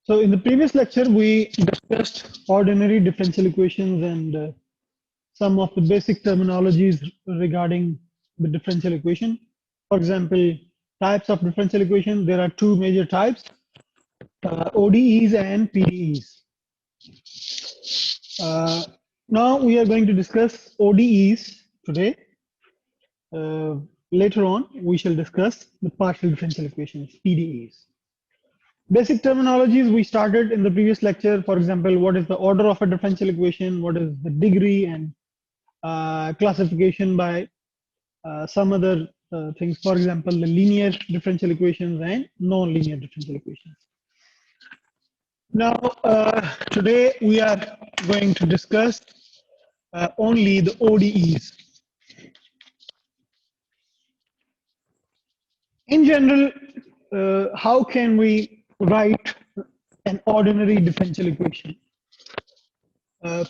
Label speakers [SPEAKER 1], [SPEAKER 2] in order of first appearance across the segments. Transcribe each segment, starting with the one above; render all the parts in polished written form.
[SPEAKER 1] So in the previous lecture, we discussed ordinary differential equations and some of the basic terminologies regarding the differential equation. For example, types of differential equation. There are two major types, ODEs and PDEs. Now we are going to discuss ODEs today. Later on, we shall discuss the partial differential equations, PDEs. Basic terminologies we started in the previous lecture. For example, what is the order of a differential equation? What is the degree and classification by some other things. For example, the linear differential equations and non-linear differential equations. Now, today we are going to discuss only the ODEs. In general, how can we write an ordinary differential equation?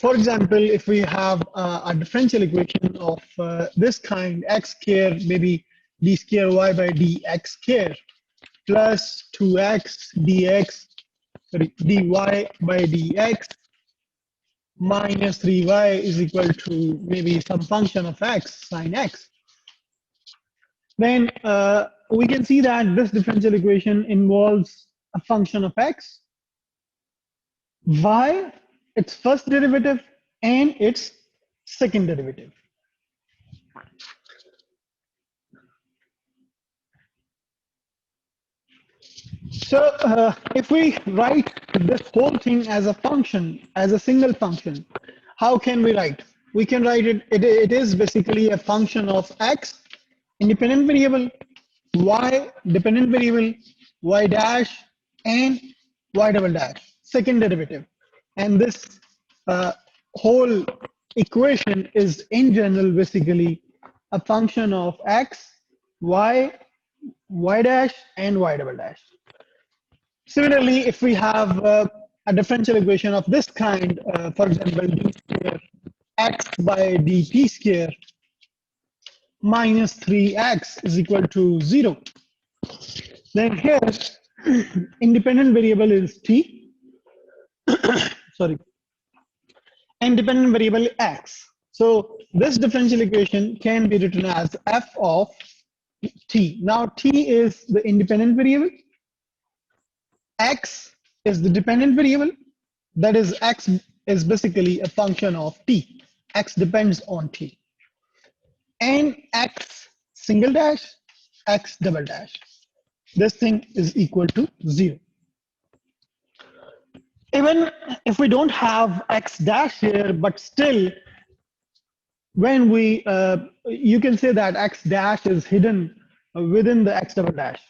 [SPEAKER 1] For example, if we have a differential equation of this kind, x square, maybe d square y by dx square, plus 2x dx, sorry, dy by dx, minus 3y is equal to maybe some function of x, sine x. Then we can see that this differential equation involves a function of x, y, its first derivative, and its second derivative. So if we write this whole thing as a function, as a single function, how can we write? We can write it is basically a function of x, independent variable, y, dependent variable, y dash, and y double dash, second derivative. And this whole equation is in general basically a function of x, y, y dash, and y double dash. Similarly, if we have a differential equation of this kind, for example, d square x by dt square minus 3x is equal to 0, then here independent variable is t, sorry, and dependent variable x. So this differential equation can be written as f of t. Now t is the independent variable, x is the dependent variable, that is x is basically a function of t, x depends on t, and x single dash, x double dash, this thing is equal to 0. Even if we don't have x dash here, but still when we you can say that x dash is hidden within the x double dash.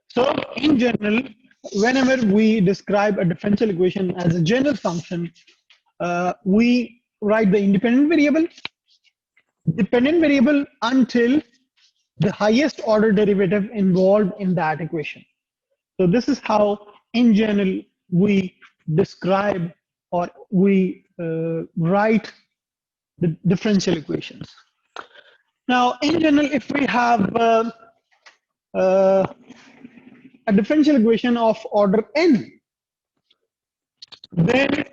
[SPEAKER 1] So in general, whenever we describe a differential equation as a general function, we write the independent variable, dependent variable until the highest order derivative involved in that equation. So this is how in general we describe or we write the differential equations. Now in general, if we have a differential equation of order n, then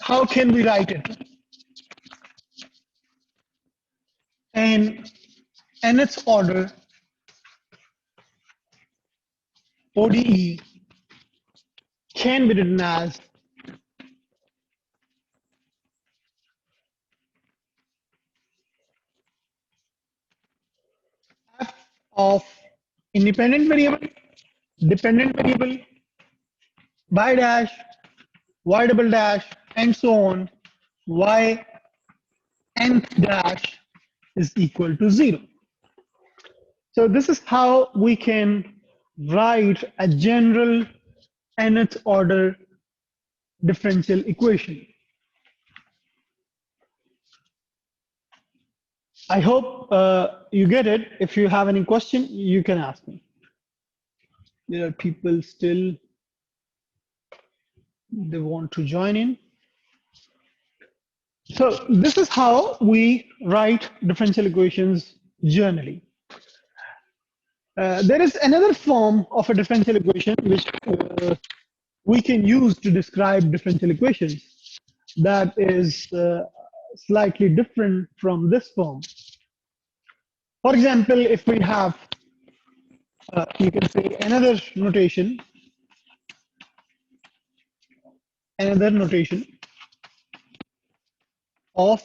[SPEAKER 1] how can we write it? And nth order ODE can be written as f of independent variable, dependent variable, y dash, y double dash, and so on, y nth dash is equal to 0. So this is how we can write a general nth order differential equation. I hope you get it. If you have any question, you can ask me. There are people still, they want to join in. So this is how we write differential equations generally. There is another form of a differential equation which we can use to describe differential equations that is slightly different from this form. For example, if we have, you can say another notation of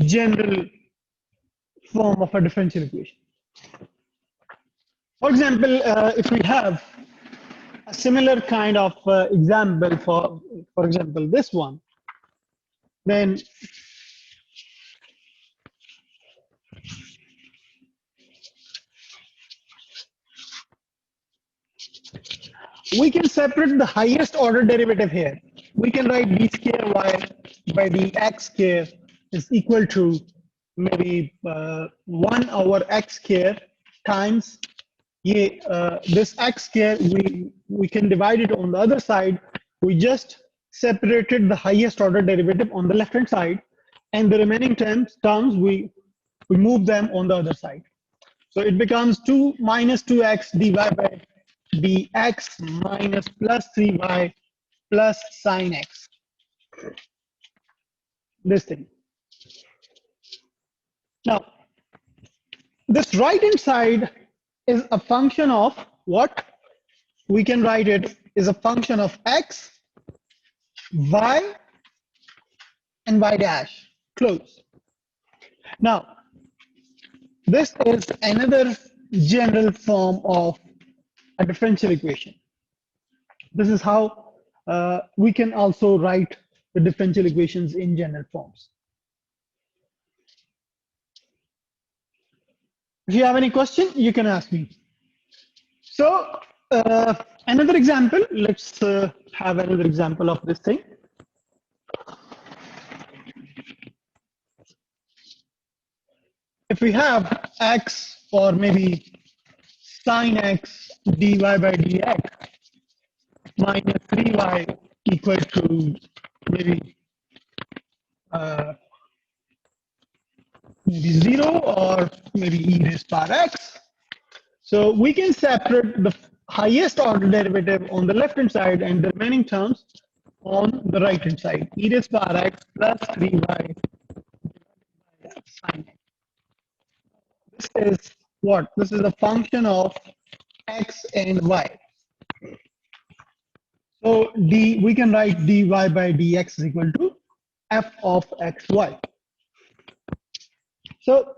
[SPEAKER 1] general form of a differential equation. For example, if we have a similar kind of example for example, this one, then we can separate the highest order derivative here. We can write d square y by dx square is equal to maybe 1 over x square times this x square. We can divide it on the other side. We just separated the highest order derivative on the left hand side, and the remaining terms we move them on the other side. So it becomes 2 minus 2x dy by dx minus plus 3y plus sine x. This thing. Now, this right hand side is a function of what? We can write it is a function of x, y, and y dash. Close. Now, this is another general form of a differential equation. This is how we can also write the differential equations in general forms. If you have any question, you can ask me. So another example, let's have another example of this thing. If we have x or maybe sine x dy by dx minus 3y equal to maybe maybe 0 or maybe e raised power x. So we can separate the highest order derivative on the left hand side and the remaining terms on the right hand side. E raised power x plus 3y sine x. This is what? This is a function of x and y. So we can write dy by dx is equal to f of xy. So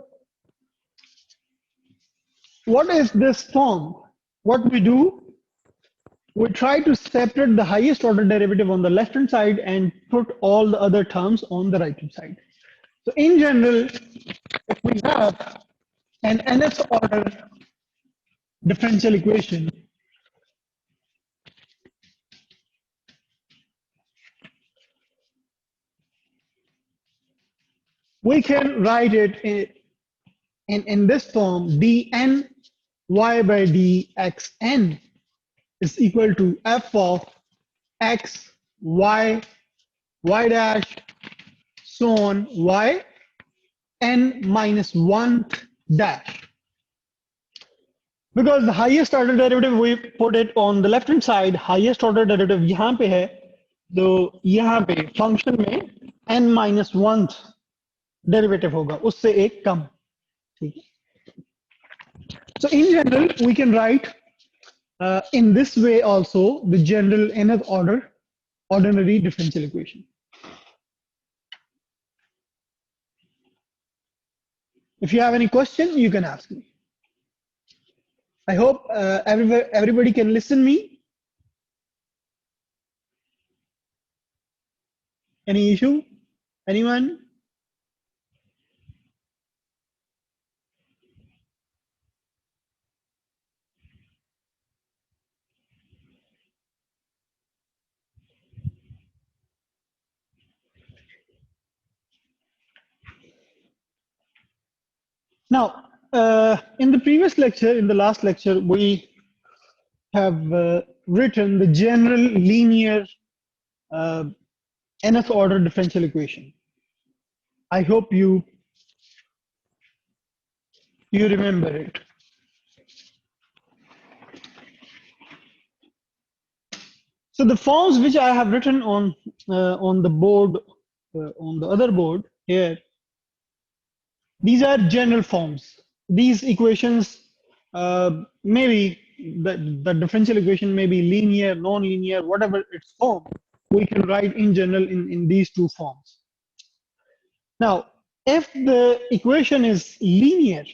[SPEAKER 1] what is this form? What we do, we try to separate the highest order derivative on the left hand side and put all the other terms on the right hand side. So in general, if we have an nth order differential equation, we can write it in this form: dn y by dxn is equal to f of x, y, y dash, so on, y, n minus 1 dash. Because the highest order derivative, we put it on the left hand side, highest order derivative यहाँ पे है, तो यहाँ पे function में n minus 1th derivative होगा, उससे एक कम. ठीक है. So in general, we can write in this way also the general nth order ordinary differential equation. If you have any question, you can ask me. I hope everybody can listen me. Any issue? Anyone? Now, in the previous lecture, in the last lecture, we have written the general linear nth order differential equation. I hope you remember it. So the forms which I have written on the board, on the other board here, these are general forms. These equations, maybe the differential equation may be linear, non-linear, whatever its form, we can write in general in these two forms. Now, if the equation is linear,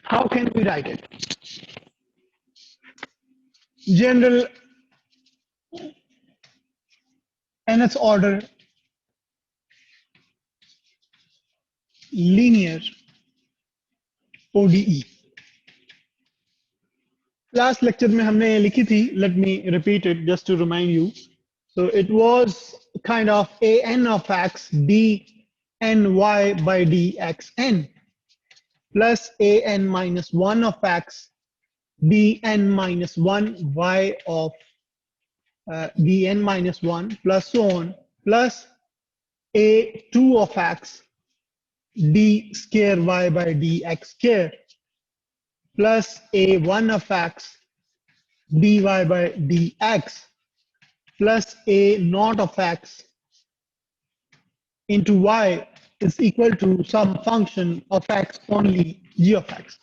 [SPEAKER 1] how can we write it? General nth order linear ODE. Last lecture में हमने लिखी थी, let me repeat it just to remind you. So it was kind of an of x dny by dxn plus an minus 1 of x dn minus 1 y of dn minus 1 plus so on plus a2 of x d square y by dx square plus a1 of x dy by dx plus a naught of x into y is equal to some function of x only g of x.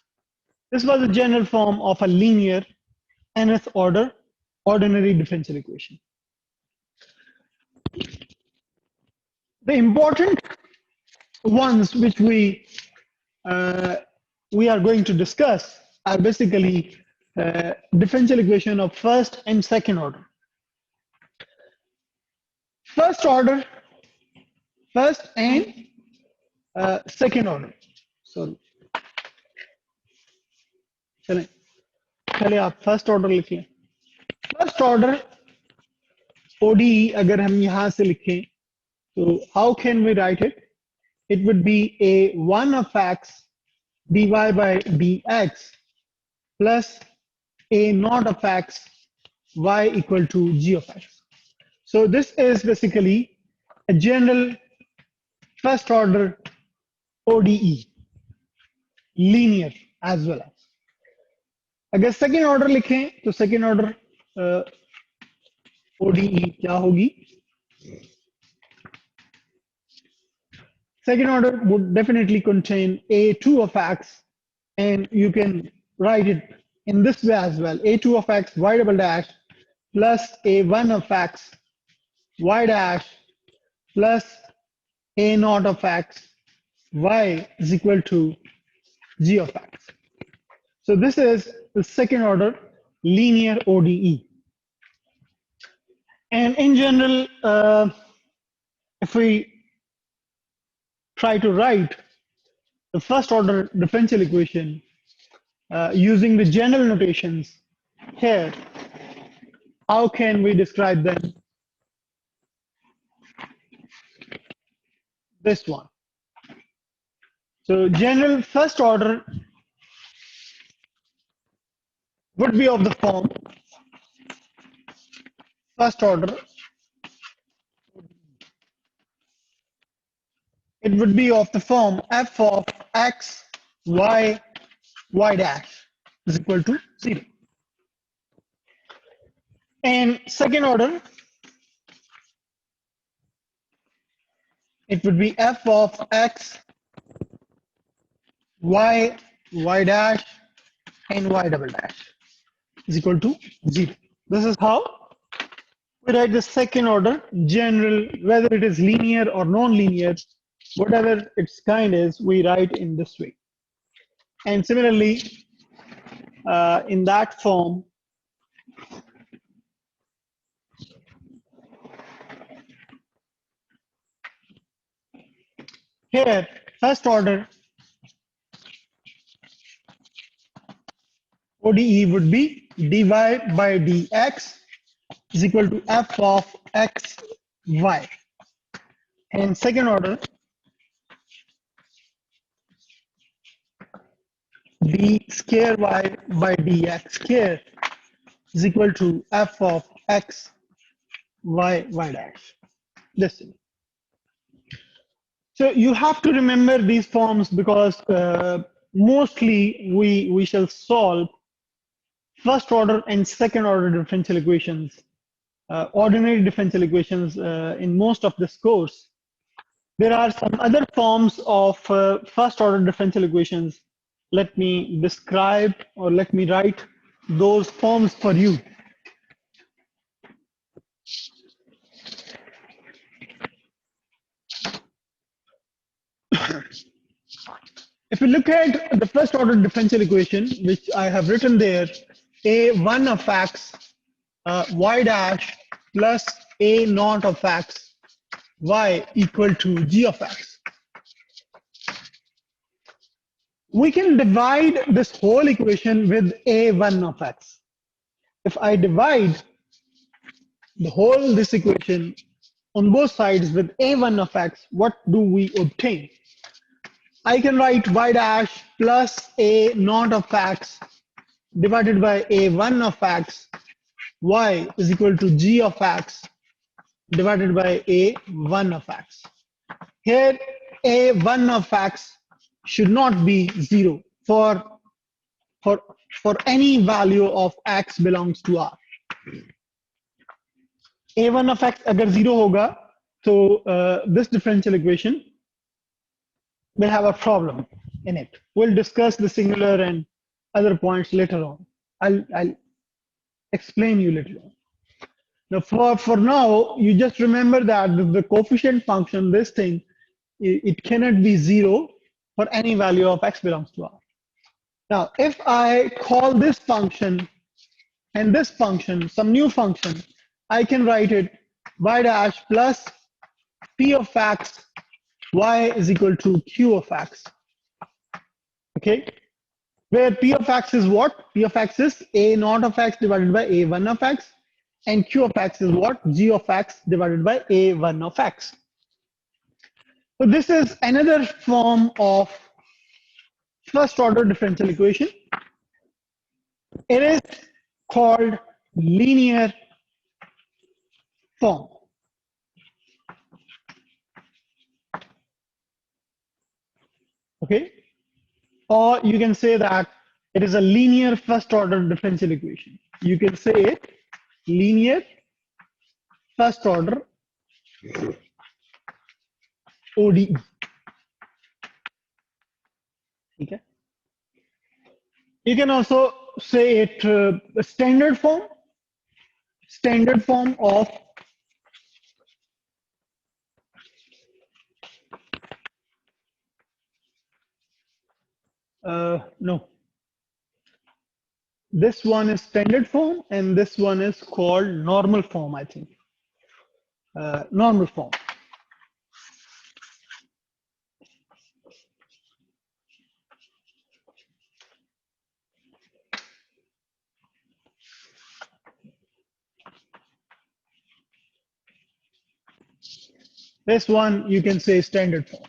[SPEAKER 1] This was a general form of a linear nth order ordinary differential equation. The important ones which we are going to discuss are basically differential equation of first and second order. First and second order. Sorry. चले आप first order लिख लें. First order ODE अगर हम यहाँ से लिखें तो how can we write it? It would be a1 of x dy by dx plus a naught of x y equal to g of x. So this is basically a general first order ODE, linear as well as. अगर second order लिखें तो second order ODE क्या होगी? Second order would definitely contain a2 of x, and you can write it in this way as well. A2 of x y double dash plus a1 of x y dash plus a naught of x y is equal to g of x. So this is the second order linear ODE. And in general, if we try to write the first order differential equation using the general notations here, how can we describe them? This one. So general first order would be of the form first order. It would be of the form f of x y y dash is equal to 0. And second order, it would be f of x y y dash and y double dash is equal to 0. This is how we write the second order general, whether it is linear or non-linear, whatever its kind is, we write in this way. And similarly, in that form, here, first order ODE would be dy by dx is equal to f of x y. And second order, d square y by dx square is equal to f of x y y dash. This. So you have to remember these forms because mostly we shall solve first order and second order differential equations ordinary differential equations in most of this course. There are some other forms of first order differential equations. Let me describe, or let me write those forms for you. If we look at the first order differential equation, which I have written there, a1 of x y dash plus a naught of x y equal to g of x. We can divide this whole equation with a1 of x. If I divide the whole this equation on both sides with a1 of x, what do we obtain? I can write y dash plus a naught of x divided by a1 of x, y is equal to g of x divided by a1 of x. Here a1 of x should not be 0 for any value of x belongs to R. a1 of x agar 0 hoga, so this differential equation will have a problem in it. We'll discuss the singular and other points later on. I'll explain you later on. Now, for now, you just remember that the coefficient function, this thing, it cannot be 0 for any value of x belongs to R. Now, if I call this function and this function some new function, I can write it y dash plus p of x y is equal to q of x. Okay, where p of x is what? P of x is a naught of x divided by a1 of x, and q of x is what? G of x divided by a1 of x. So this is another form of first order differential equation. It is called linear form. Okay, or you can say that it is a linear first order differential equation. You can say it linear first order ODE. Okay. You can also say it a standard form of no. This one is standard form, and this one is called normal form, I think. Normal form. This one you can say standard form.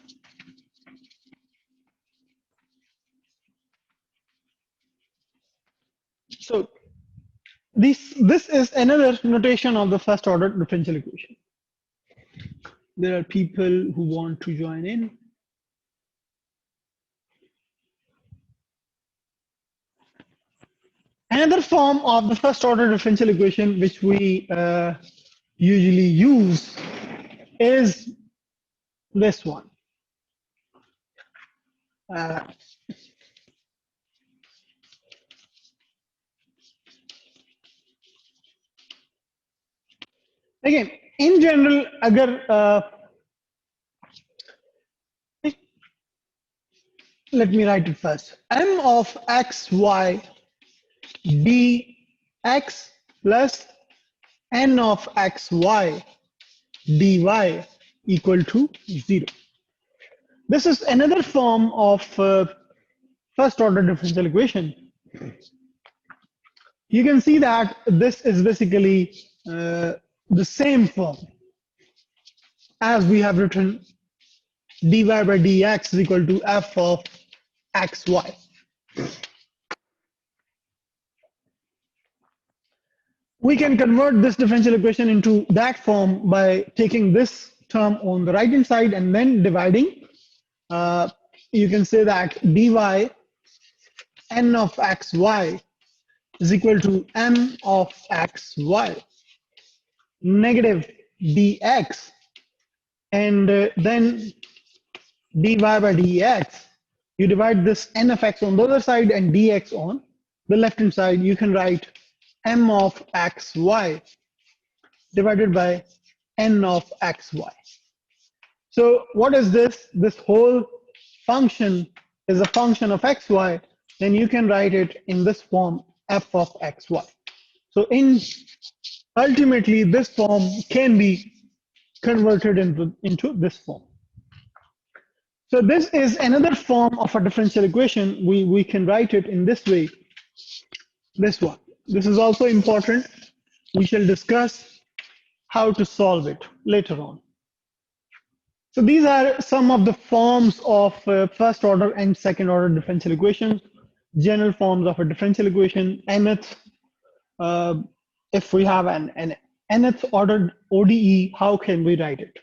[SPEAKER 1] So this is another notation of the first order differential equation. There are people who want to join in. Another form of the first order differential equation which we usually use is this one. Again, in general, agar let me write it first. M of x, y, dx plus n of x, y, dy equal to 0. This is another form of first order differential equation. You can see that this is basically the same form as we have written dy by dx is equal to f of xy. We can convert this differential equation into that form by taking this term on the right hand side and then dividing. You can say that dy n of xy is equal to m of xy. negative dx, and then dy by dx. You divide this n of x on the other side and dx on the left hand side. You can write m of xy divided by n of xy. So what is this? This whole function is a function of xy. Then you can write it in this form, f of xy. So ultimately, this form can be converted into this form. So this is another form of a differential equation. We can write it in this way, this one. This is also important. We shall discuss how to solve it later on. So these are some of the forms of first order and second order differential equations, general forms of a differential equation, nth. If we have an nth ordered ODE, how can we write it?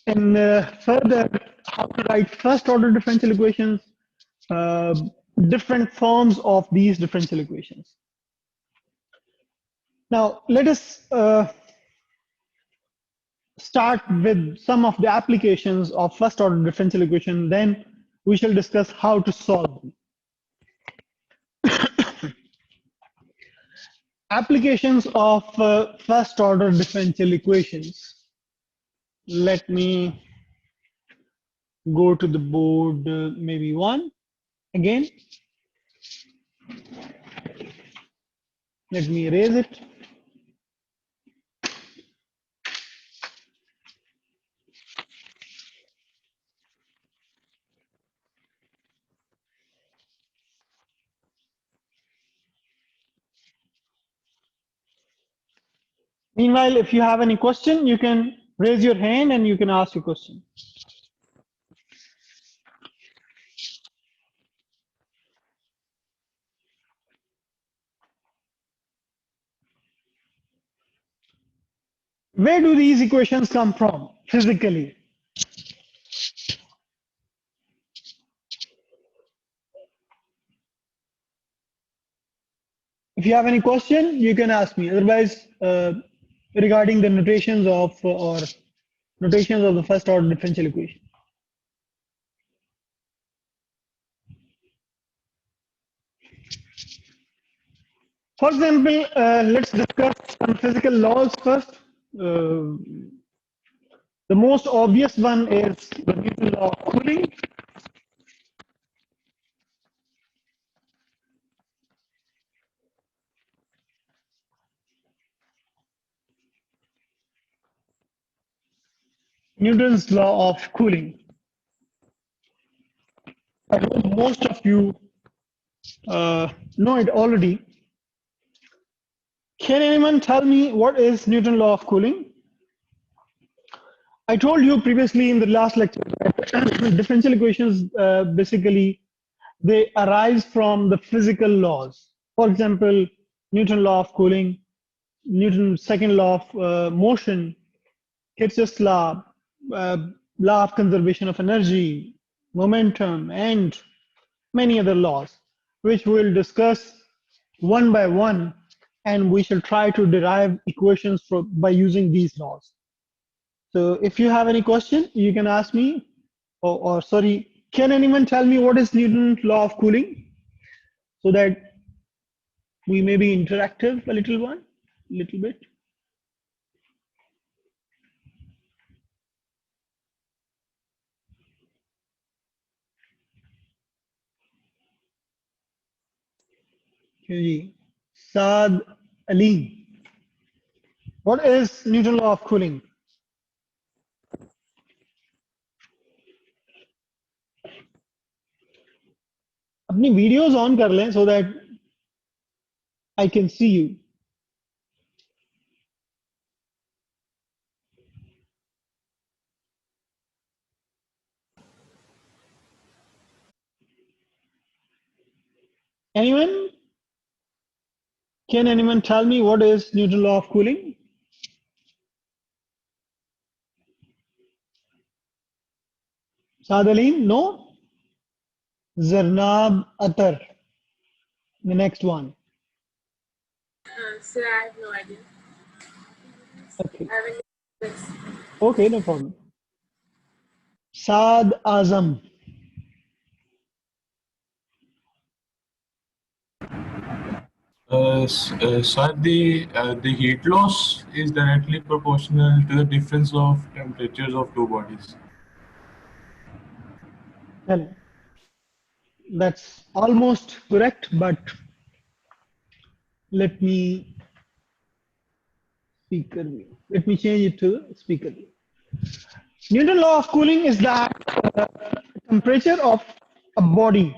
[SPEAKER 1] And further, how to write first order differential equations, uh, different forms of these differential equations. Now, let us start with some of the applications of first order differential equation, then we shall discuss how to solve them. Applications of first order differential equations. Let me go to the board, maybe one again. Let me erase it. Meanwhile, if you have any question, you can raise your hand and you can ask your question. Where do these equations come from physically? If you have any question, you can ask me. Otherwise, regarding the notations of or notations of the first order differential equation. For example, let's discuss some physical laws first. The most obvious one is the Newton law of cooling. Newton's law of cooling. I hope most of you know it already. Can anyone tell me what is Newton's law of cooling? I told you previously in the last lecture that differential equations basically they arise from the physical laws. For example, Newton's law of cooling, Newton's second law of motion, Kirchhoff's law, law of conservation of energy, momentum, and many other laws, which we'll discuss one by one, and we shall try to derive equations by using these laws. So if you have any question, you can ask me, or sorry, can anyone tell me what is Newton's law of cooling? So that we may be interactive a little bit. Saad Ali. What is Newton's law of cooling? अपनी videos on कर लें so that I can see you. Anyone? Can anyone tell me what is Newton's law of cooling? Saad Ali? No? Zarnab Atar. The next one.
[SPEAKER 2] Sir, I have no idea.
[SPEAKER 1] Okay. Okay, no problem. Saad Azam.
[SPEAKER 2] Sir, the heat loss is directly proportional to the difference of temperatures of two bodies.
[SPEAKER 1] Well, that's almost correct, but let me speaker view. Let me change it to speaker view. Newton law of cooling is that temperature of a body,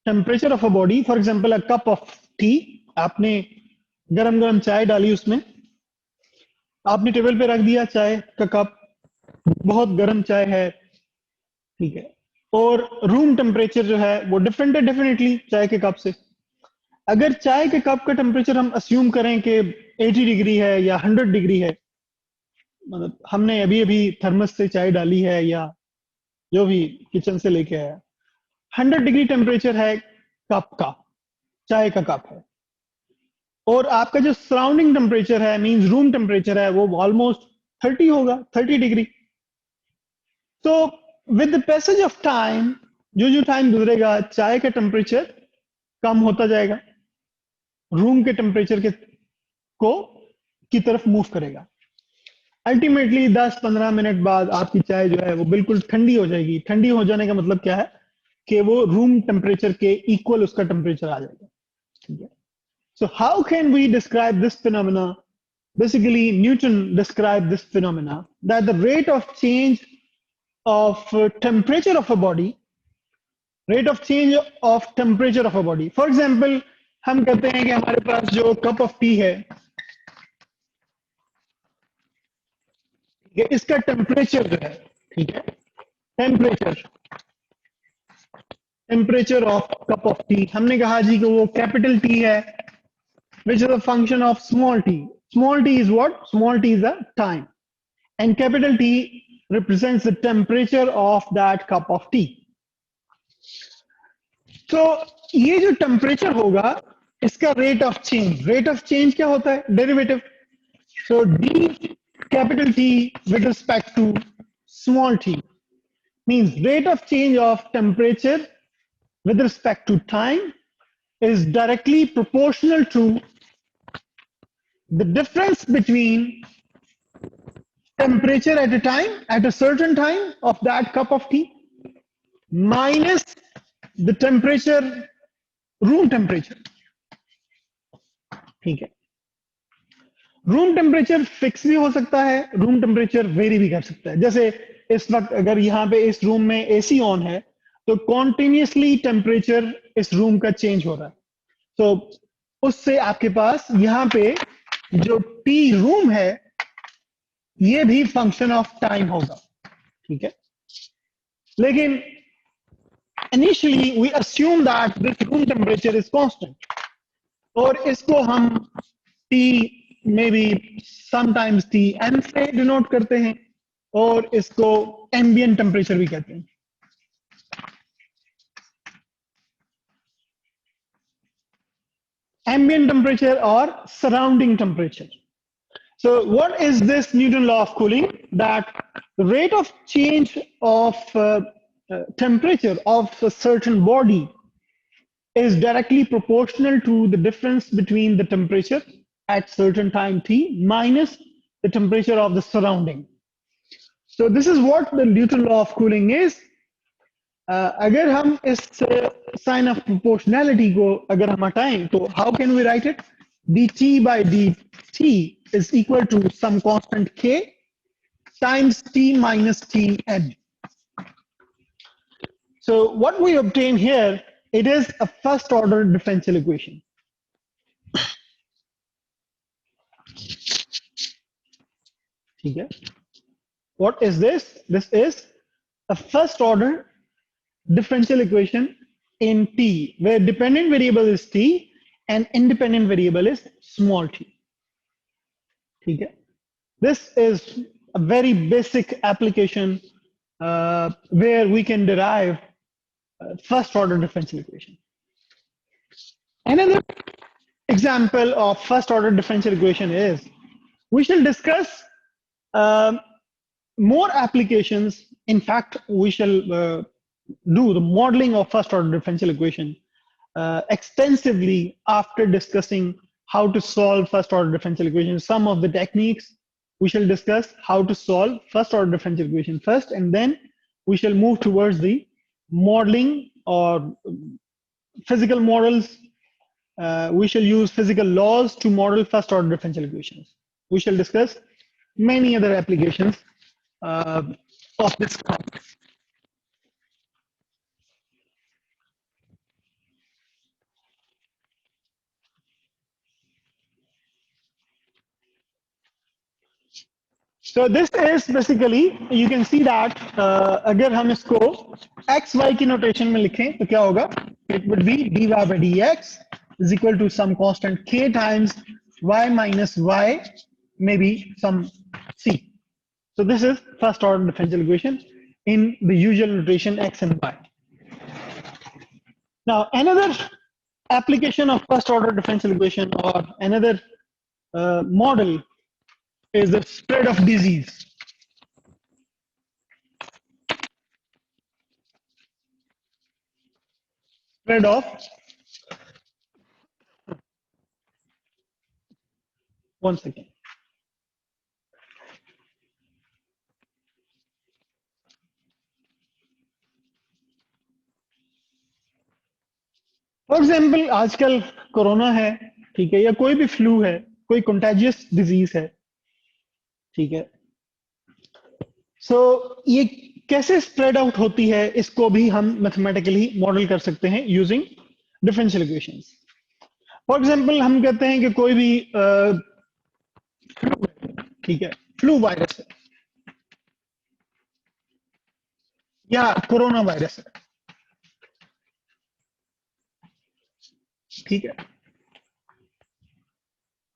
[SPEAKER 1] temperature of a body, for example, a cup of tea, आपने गरम गरम चाय डाली उसमें, आपने table पे रख दिया चाय का कप, बहुत गर्म चाय है, ठीक है, और रूम टेम्परेचर जो है वो डिफरेंट है डेफिनेटली चाय के कप से. अगर चाय के कप का टेम्परेचर हम अस्यूम करें कि 80 डिग्री है या 100 डिग्री है, मतलब हमने अभी अभी थर्मस से चाय डाली है या जो भी किचन से लेके आया, 100 डिग्री टेम्परेचर है कप का, चाय का कप है, और आपका जो सराउंडिंग टेम्परेचर है मींस रूम टेम्परेचर है वो ऑलमोस्ट 30 होगा, 30 डिग्री. तो with the passage of time, जो टाइम गुजरेगा चाय का टेम्परेचर कम होता जाएगा, रूम के टेम्परेचर के को की तरफ मूव करेगा. अल्टीमेटली 10-15 मिनट बाद आपकी चाय जो है वो बिल्कुल ठंडी हो जाएगी. ठंडी हो जाने का मतलब क्या है कि वो रूम टेम्परेचर के इक्वल उसका टेम्परेचर आ जाएगा. ठीक है. So how can we describe this phenomena? Basically, Newton described this phenomena that the rate of change of temperature of a body, rate of change of temperature of a body. For example, हम कहते हैं कि हमारे पास जो cup of T है, इसका temperature जो है, ठीक है, temperature temperature of cup of T, हमने कहा जी कि वो कैपिटल टी है, which is a function of small t. Small t is what? Small t is the time. And capital T represents the temperature of that cup of tea. तो ये जो temperature होगा इसका rate of change, rate of change क्या होता है? Derivative. So D capital T with respect to small T means rate of change of temperature with respect to time is directly proportional to the difference between temperature at a time, at a certain time of that cup of tea minus the temperature, room temperature. ठीक है. Room temperature fix भी हो सकता है, room temperature vary भी कर सकता है. जैसे इस वक्त अगर यहाँ पे इस रूम में एसी ऑन है तो कॉन्टिन्यूसली टेम्परेचर इस रूम का चेंज हो रहा है. तो उससे आपके पास यहाँ पे जो टी रूम है ये भी फंक्शन ऑफ टाइम होगा. ठीक है. लेकिन initially we assume that this room temperature is constant, और इसको हम T maybe sometimes Tm से डिनोट करते हैं और इसको एम्बिएंट टेम्परेचर भी कहते हैं. Ambient temperature or surrounding temperature. So what is this Newton law of cooling? That the rate of change of temperature of a certain body is directly proportional to the difference between the temperature at certain time t minus the temperature of the surrounding. So this is what the Newton law of cooling is. अगर हम इस sign of proportionality को अगर हम हटाएं तो how can we write it? dt by dt is equal to some constant k times t minus tn. So what we obtain here, it is a first order differential equation. ठीक है. What is this? This is a first order differential equation in t where dependent variable is t and independent variable is small t. ठीक है. This is a very basic application where we can derive first order differential equation. Another example of first order differential equation is We shall discuss um, more applications. In fact, we shall do the modeling of first order differential equation extensively after discussing how to solve first order differential equation. Some of the techniques we shall discuss how to solve first order differential equation first, and then we shall move towards the modeling or physical models. We shall use physical laws to model first order differential equations. We shall discuss many other applications of this kind. So this is basically, you can see that अगर हम इसको x y की notation में लिखें तो क्या होगा? It would be dy by dx is equal to some constant k times y minus y, maybe some c. So this is first order differential equation in the usual notation x and y. Now another application of first order differential equation or another model is the spread of disease. Spread of, one second. For example आजकल corona है, ठीक है, या कोई भी flu है, कोई contagious disease है, ठीक है. सो ये कैसे स्प्रेड आउट होती है, इसको भी हम मैथमेटिकली मॉडल कर सकते हैं using differential equations. For example हम कहते हैं कि कोई भी फ्लू है, ठीक है, फ्लू वायरस है या कोरोना वायरस है, ठीक है.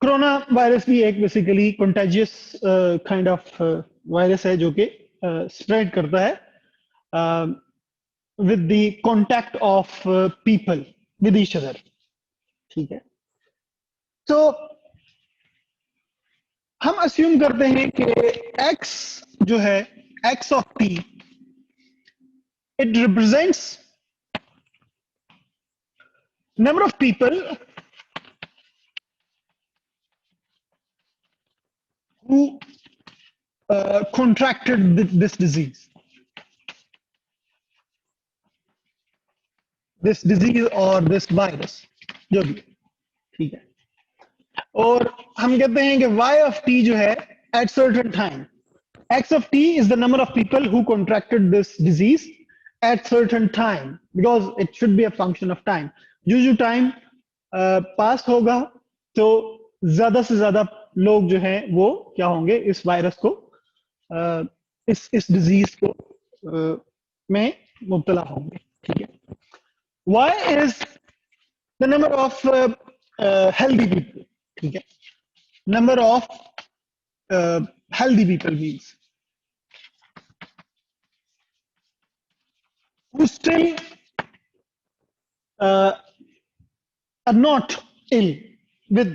[SPEAKER 1] कोरोना वायरस भी एक basically contagious kind of virus है जो कि स्प्रेड करता है with the contact of people with each other, ठीक है. तो हम अस्यूम करते हैं कि x जो है, x of t, it represents number of people who contracted this disease or this virus, जो भी, ठीक है. और हम कहते हैं कि y of t जो है at certain time, x of t is the number of people who contracted this disease at certain time, because it should be a function of time. जो टाइम पास होगा तो ज्यादा से ज्यादा लोग जो हैं वो क्या होंगे, इस वायरस को, इस डिजीज को में मुब्तला होंगे, ठीक है. y is the number of healthy people, ठीक है. number of healthy people means who still are not ill with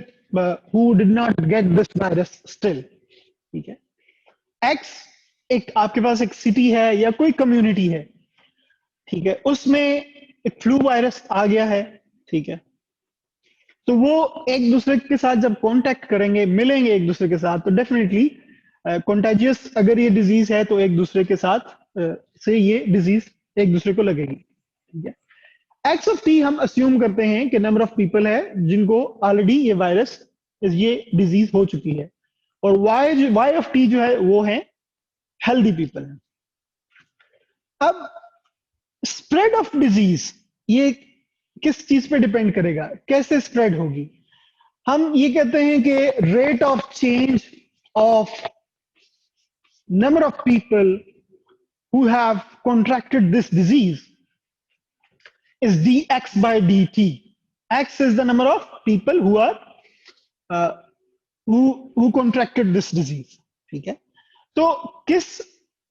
[SPEAKER 1] who did not get this virus still, ठीक है. x एक आपके पास एक सिटी है या कोई कम्युनिटी है, ठीक है, उसमें एक फ्लू वायरस आ गया है, ठीक है. तो वो एक दूसरे के साथ जब कांटेक्ट करेंगे, मिलेंगे एक दूसरे के साथ, तो डेफिनेटली कंटेजियस अगर ये डिजीज है तो एक दूसरे के साथ से ये डिजीज एक दूसरे को लगेगी, ठीक है. एक्स ऑफ टी हम अस्यूम करते हैं कि नंबर ऑफ पीपल है जिनको ऑलरेडी ये वायरस, ये डिजीज हो चुकी है, और वाई ऑफ टी जो है वो है हेल्दी पीपल है. अब स्प्रेड ऑफ डिजीज ये किस चीज पे डिपेंड करेगा, कैसे स्प्रेड होगी. हम ये कहते हैं कि rate of change of number of people who have contracted this disease is dx by dt. X is the number of people who are who contracted this disease, ठीक है. तो किस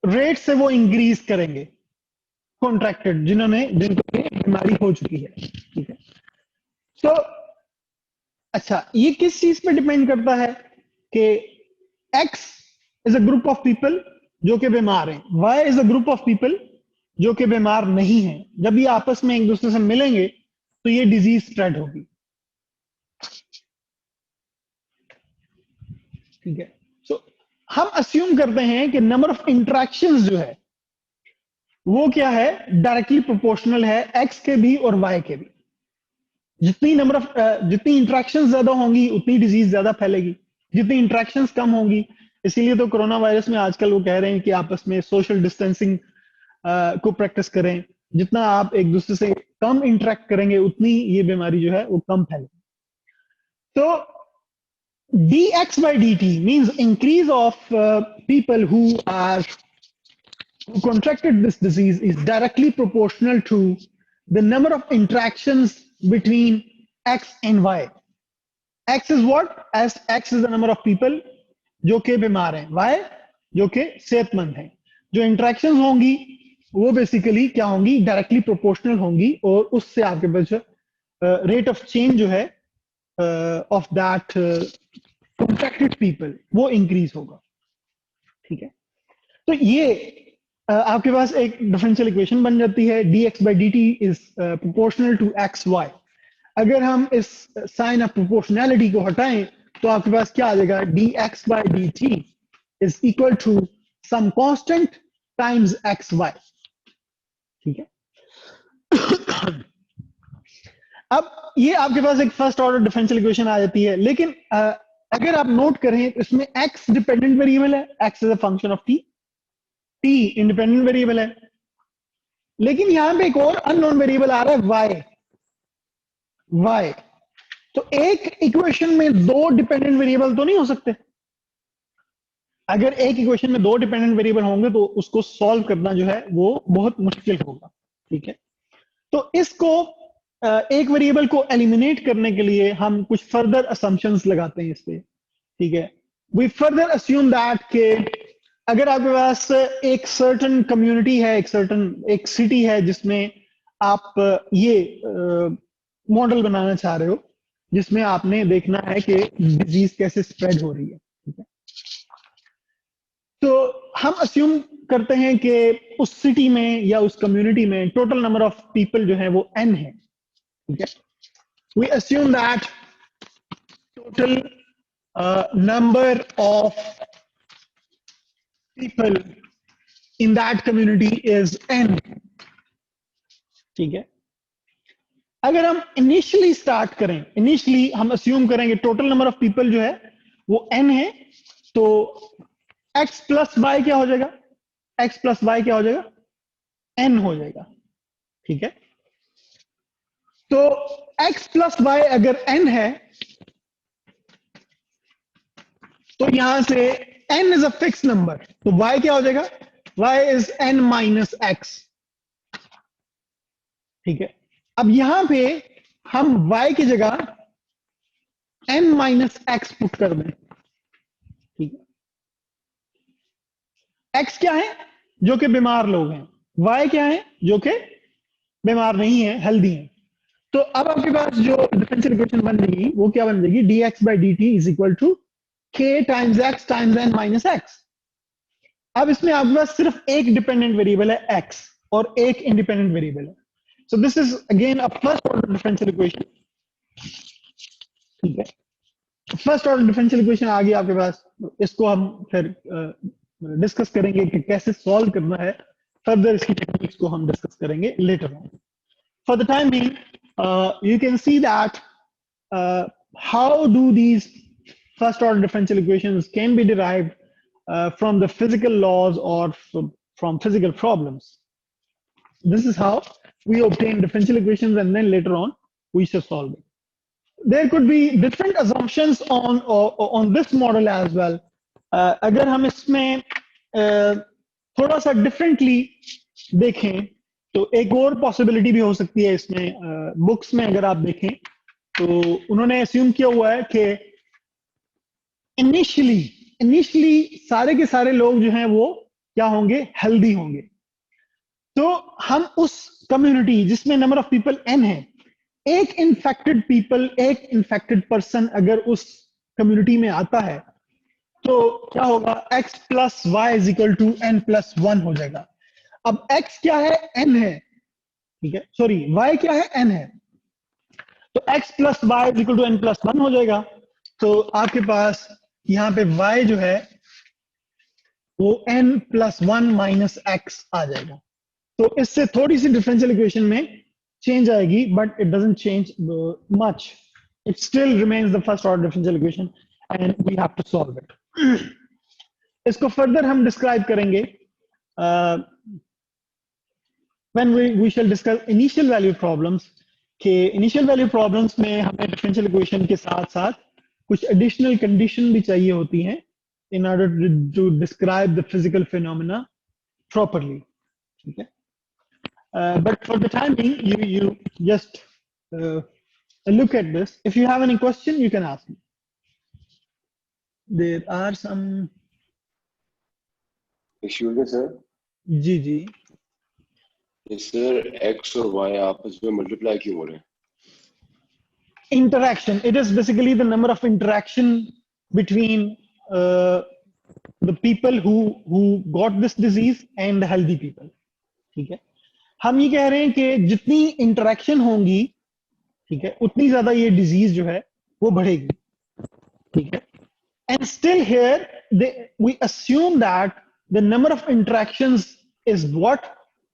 [SPEAKER 1] रेट से वो इंक्रीज करेंगे, कॉन्ट्रैक्टेड जिनको बीमारी हो चुकी है, ठीक है. तो अच्छा, ये किस चीज पे डिपेंड करता है कि X is a group of people जो कि बीमार हैं, Y is a group of people जो कि बीमार नहीं हैं. जब ये आपस में एक दूसरे से मिलेंगे तो ये डिजीज स्प्रेड होगी. ठीक है. सो हम अस्यूम करते हैं कि नंबर ऑफ इंटरेक्शंस जो है वो क्या है, डायरेक्टली प्रोपोर्शनल है X के भी और Y के भी. जितनी इंटरेक्शंस ज्यादा होंगी उतनी डिजीज ज्यादा फैलेगी. जितनी इंटरेक्शंस कम होंगी, इसीलिए तो कोरोना वायरस में आजकल वो कह रहे हैं कि आपस में सोशल डिस्टेंसिंग को प्रैक्टिस करें. जितना आप एक दूसरे से कम इंटरेक्ट करेंगे उतनी ये बीमारी जो है वो कम फैलेगी. तो dx by dt means increase of people who contracted this disease is directly proportional to the number of interactions between X and Y. X is what? As X is the number of people जो के बीमार हैं, Y जो के सेहतमंद हैं. जो interactions होंगी वो बेसिकली क्या होंगी, डायरेक्टली प्रोपोर्शनल होंगी और उससे आपके पास रेट ऑफ चेंज जो है ऑफ दैट कॉन्ट्रैक्टेड पीपल वो इंक्रीज होगा. ठीक है. तो ये आपके पास एक डिफरेंशियल इक्वेशन बन जाती है. dx by dt is proportional to xy. अगर हम इस साइन ऑफ प्रोपोर्शनैलिटी को हटाएं तो आपके पास क्या आ जाएगा, dx by dt is equal to some constant times xy. ठीक है. अब ये आपके पास एक फर्स्ट ऑर्डर डिफरेंशियल इक्वेशन आ जाती है. लेकिन अगर आप नोट करें तो इसमें x डिपेंडेंट वेरिएबल है, x is a function of t, t independent variable है. लेकिन यहां पे एक और अननोन वेरिएबल आ रहा है y. तो एक इक्वेशन में दो डिपेंडेंट वेरिएबल तो नहीं हो सकते. अगर एक इक्वेशन में दो डिपेंडेंट वेरिएबल होंगे तो उसको सॉल्व करना जो है वो बहुत मुश्किल होगा. ठीक है. तो इसको एक वेरिएबल को एलिमिनेट करने के लिए हम कुछ फर्दर असम्पशंस लगाते हैं इस पे. ठीक है. वी फर्दर अस्यूम दैट के अगर आपके पास एक सर्टेन कम्युनिटी है, एक सिटी है जिसमें आप ये मॉडल बनाना चाह रहे हो जिसमें आपने देखना है कि डिजीज कैसे स्प्रेड हो रही है. ठीक है. तो हम अस्यूम करते हैं कि उस सिटी में या उस कम्युनिटी में टोटल नंबर ऑफ पीपल जो है वो n है. ठीक है. We assume that total number of people in that community is n. ठीक है. अगर हम इनिशियली स्टार्ट करें, इनिशियली हम अस्यूम करेंगे टोटल नंबर ऑफ पीपल जो है वो n है, तो x प्लस y क्या हो जाएगा, x प्लस y क्या हो जाएगा, n हो जाएगा. ठीक है. तो x प्लस y अगर n है तो यहां से n is a fix number, तो y क्या हो जाएगा, y is n minus x. ठीक है. अब यहां पे हम y की जगह n माइनस x पुट कर दें. ठीक है. x क्या है, जो कि बीमार लोग हैं, y क्या है, जो कि बीमार नहीं है, हेल्दी है. तो अब आपके पास जो डिफरेंशियल इक्वेशन बन जाएगी वो क्या बन जाएगी, dx by dt is equal to k times x times n minus x. अब इसमें आपके पास सिर्फ एक डिपेंडेंट वेरिएबल है x और एक इंडिपेंडेंट वेरिएबल है. So this is again a first order differential equation. ठीक है. फर्स्ट ऑर्डर डिफरेंशियल इक्वेशन आ गई आपके पास. इसको हम फिर डिस्कस करेंगे कि कैसे सॉल्व करना है. फर्दर इसकी टेक्निक्स को हम डिस्कस करेंगे later on. For the time being you can see that how do these first order differential equations can be derived from the physical laws or from physical problems. This is how we obtain differential equations and then later on we shall solve it. There could be different assumptions on this model as well. अगर हम इसमें थोड़ा सा differently देखें तो एक और possibility भी हो सकती है इसमें. बुक्स में अगर आप देखें तो उन्होंने अस्यूम किया हुआ है कि इनिशियली सारे के सारे लोग जो हैं वो क्या होंगे, हेल्दी होंगे. तो हम उस कम्युनिटी जिसमें नंबर ऑफ पीपल n है, एक इन्फेक्टेड पर्सन अगर उस कम्युनिटी में आता है तो क्या होगा, x plus Y is equal to n plus one हो जाएगा। अब x क्या है, n है, ठीक है, सॉरी y क्या है, n है, तो x plus Y is equal to n plus one हो जाएगा। तो आपके पास यहाँ पे y जो है वो n plus one minus x आ जाएगा। तो इससे थोड़ी सी डिफरेंशियल इक्वेशन में चेंज आएगी, but it doesn't change much, it still remains the first order differential equation and we have to solve it. इसको फर्दर हम डिस्क्राइब करेंगे when we shall discuss initial value problems, कि initial value problems में हमें differential equation के साथ साथ कुछ एडिशनल कंडीशन भी चाहिए होती हैं in order to describe the physical phenomena properly. Okay? But for the time being, you just look at this. If you have any question, you can ask me. There are some.
[SPEAKER 3] Excuse me, sir.
[SPEAKER 1] Ji ji.
[SPEAKER 3] Yes, sir. X और Y आपस में multiply क्यों हो रहे हैं?
[SPEAKER 1] Interaction. It is basically the number of interaction between the people who got this disease and the healthy people. ठीक है, हम ये कह रहे हैं कि जितनी इंटरेक्शन होंगी, ठीक है, उतनी ज्यादा ये डिजीज जो है वो बढ़ेगी, ठीक है। And still here we assume that the number of interactions is what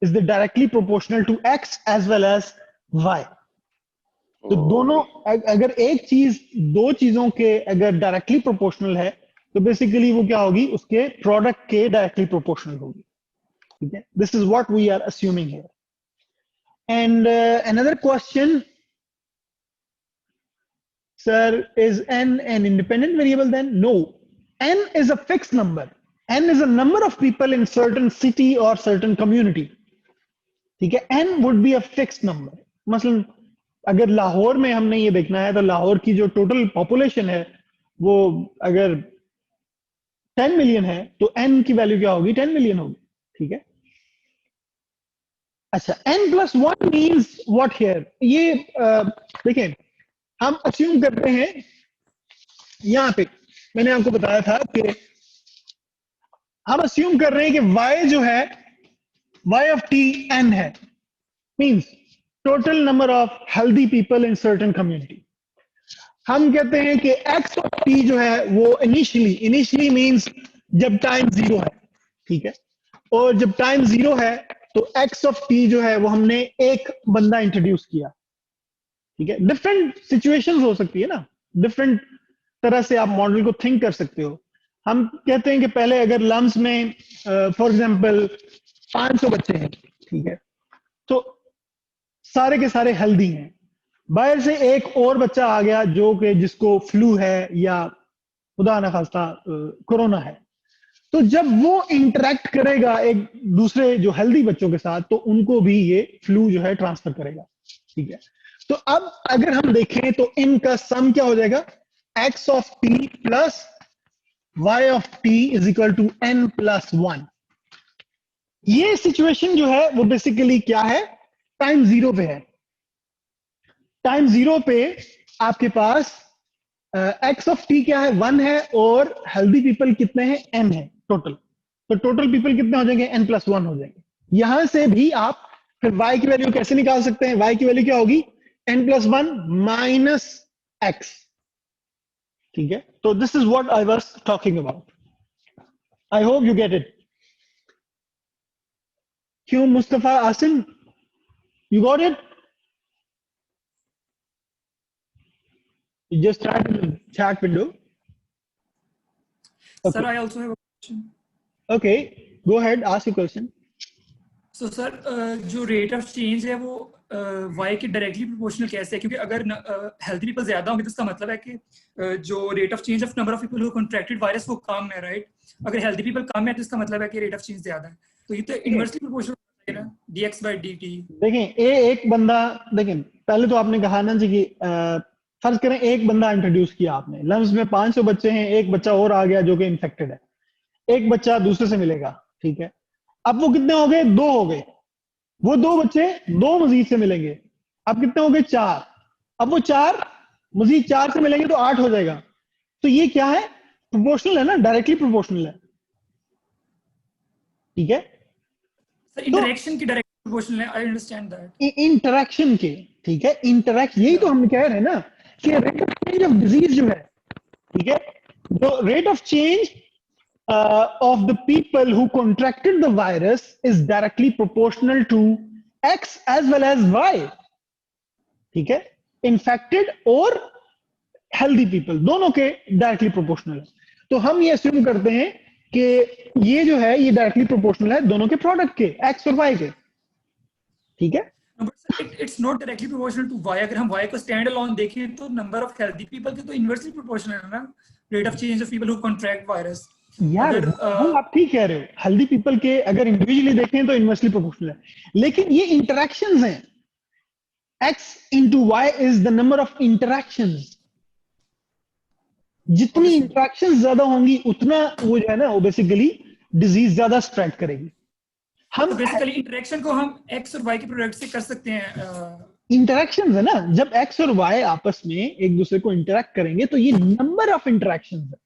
[SPEAKER 1] is the directly proportional to X as well as Y. तो दोनों, अगर एक चीज दो चीजों के अगर डायरेक्टली प्रोपोर्शनल है तो बेसिकली वो क्या होगी, उसके प्रोडक्ट के डायरेक्टली प्रोपोर्शनल होगी, ठीक है। This is what we are assuming here. And another question, sir, is n an independent variable then? No, n is a fixed number. N is a number of people in certain city or certain community, ठीक है। n would be a fixed number. मसलन अगर लाहौर में हमने ये देखना है तो लाहौर की जो टोटल पॉपुलेशन है वो अगर 10 मिलियन है तो n की वैल्यू क्या होगी, 10 मिलियन होगी, ठीक है। अच्छा, n plus one means what here, ये देखें, हम अस्यूम करते हैं, यहां पे मैंने आपको बताया था कि हम अस्यूम कर रहे हैं कि y जो है, y of t n है, means total number of healthy people in certain community. हम कहते हैं कि x of t जो है वो इनिशियली मींस जब टाइम जीरो है, ठीक है, और जब टाइम जीरो है तो x of t जो है वो हमने एक बंदा इंट्रोड्यूस किया, ठीक है। डिफरेंट सिचुएशंस हो सकती है ना, डिफरेंट तरह से आप मॉडल को थिंक कर सकते हो। हम कहते हैं कि पहले अगर लम्स में फॉर एग्जांपल 500 बच्चे हैं, ठीक है, तो सारे के सारे हेल्दी हैं, बाहर से एक और बच्चा आ गया जो कि जिसको फ्लू है या खुदा ना खास्ता कोरोना है, तो जब वो इंटरेक्ट करेगा एक दूसरे जो हेल्दी बच्चों के साथ तो उनको भी ये फ्लू जो है ट्रांसफर करेगा, ठीक है। तो अब अगर हम देखें तो इनका सम क्या हो जाएगा, x of t plus y of t is equal to n plus one. ये सिचुएशन जो है वो बेसिकली क्या है, टाइम जीरो पे है। टाइम जीरो पे आपके पास x of t क्या है, 1 है, और हेल्दी पीपल कितने हैं, n है टोटल। तो टोटल पीपल कितने हो जाएंगे, n प्लस वन हो जाएंगे। यहां से भी आप फिर y की वैल्यू कैसे निकाल सकते हैं, y की वैल्यू क्या होगी, n plus one minus x, ठीक है। तो this is what I was talking about, I hope you get it. क्यों Mustafa Asim, you got it? You just type in the chat window.
[SPEAKER 4] Sir, I also have a question.
[SPEAKER 1] Okay, go ahead, ask your question.
[SPEAKER 4] So, sir, जो rate of change है वो y के directly proportional कैसे है? क्योंकि अगर healthy people ज्यादा होंगे तो इसका मतलब है कि जो rate of change of number of people who contracted virus वो कम है, राइट? अगर हेल्थी पीपल कम है तो इसका मतलब है कि रेट ऑफ चेंज ज्यादा है, तो ये तो इनवर्सली प्रोपोर्शनल है ना, dx/dt।
[SPEAKER 1] देखें एक बंदा, देखें पहले तो आपने कहा ना जी कि फर्ज करें एक बंदा इंट्रोड्यूस किया आपने, लम्स में 500 बच्चे हैं, एक बच्चा और आ गया जो कि इन्फेक्टेड है, एक बच्चा दूसरे से मिलेगा, ठीक है। अब वो कितने हो गए, 2 हो गए, वो 2 बच्चे 2 मजीद से मिलेंगे, अब कितने हो गए, 4। अब वो 4 मजीद 4 से मिलेंगे तो 8 हो जाएगा। तो ये क्या है, प्रोपोर्शनल है ना, डायरेक्टली प्रोपोर्शनल है, ठीक है।
[SPEAKER 4] सर इंटरेक्शन की डायरेक्ट प्रोपोर्शनल है, आई अंडरस्टैंड दैट।
[SPEAKER 1] इंटरेक्शन के, ठीक है, इंटरेक्ट, यही तो हम कह रहे हैं ना कि rate of change of disease जो है, ठीक है, जो rate of change of the people who contracted the virus is directly proportional to X as well as Y, ठीक है, infected और healthy people दोनों के डायरेक्टली प्रोपोर्शनल है। तो हम ये अस्यूम करते हैं कि ये जो है ये डायरेक्टली प्रोपोर्शनल है दोनों के प्रोडक्ट के, X और Y के, ठीक है।
[SPEAKER 4] It's not directly proportional to Y। अगर हम Y को स्टैंड अलोन देखें तो नंबर ऑफ हेल्दी पीपल के तो इनवर्सली प्रोपोर्शनल है ना rate of change of people who contract virus.
[SPEAKER 1] यार वो आप ठीक कह रहे हो, हेल्दी पीपल के अगर इंडिविजुअली देखें तो इनवर्सली प्रोपोर्शनल है, लेकिन ये इंटरेक्शंस हैं, X into Y is the number of interactions, जितनी इंटरेक्शंस ज्यादा होंगी उतना वो जो है ना वो बेसिकली डिजीज ज्यादा स्प्रेड करेगी। हम
[SPEAKER 4] बेसिकली इंटरेक्शन को हम X और Y के प्रोडक्ट से कर सकते हैं।
[SPEAKER 1] इंटरेक्शंस है ना, जब X और Y आपस में एक दूसरे को इंटरेक्ट करेंगे तो ये नंबर ऑफ इंटरेक्शंस है।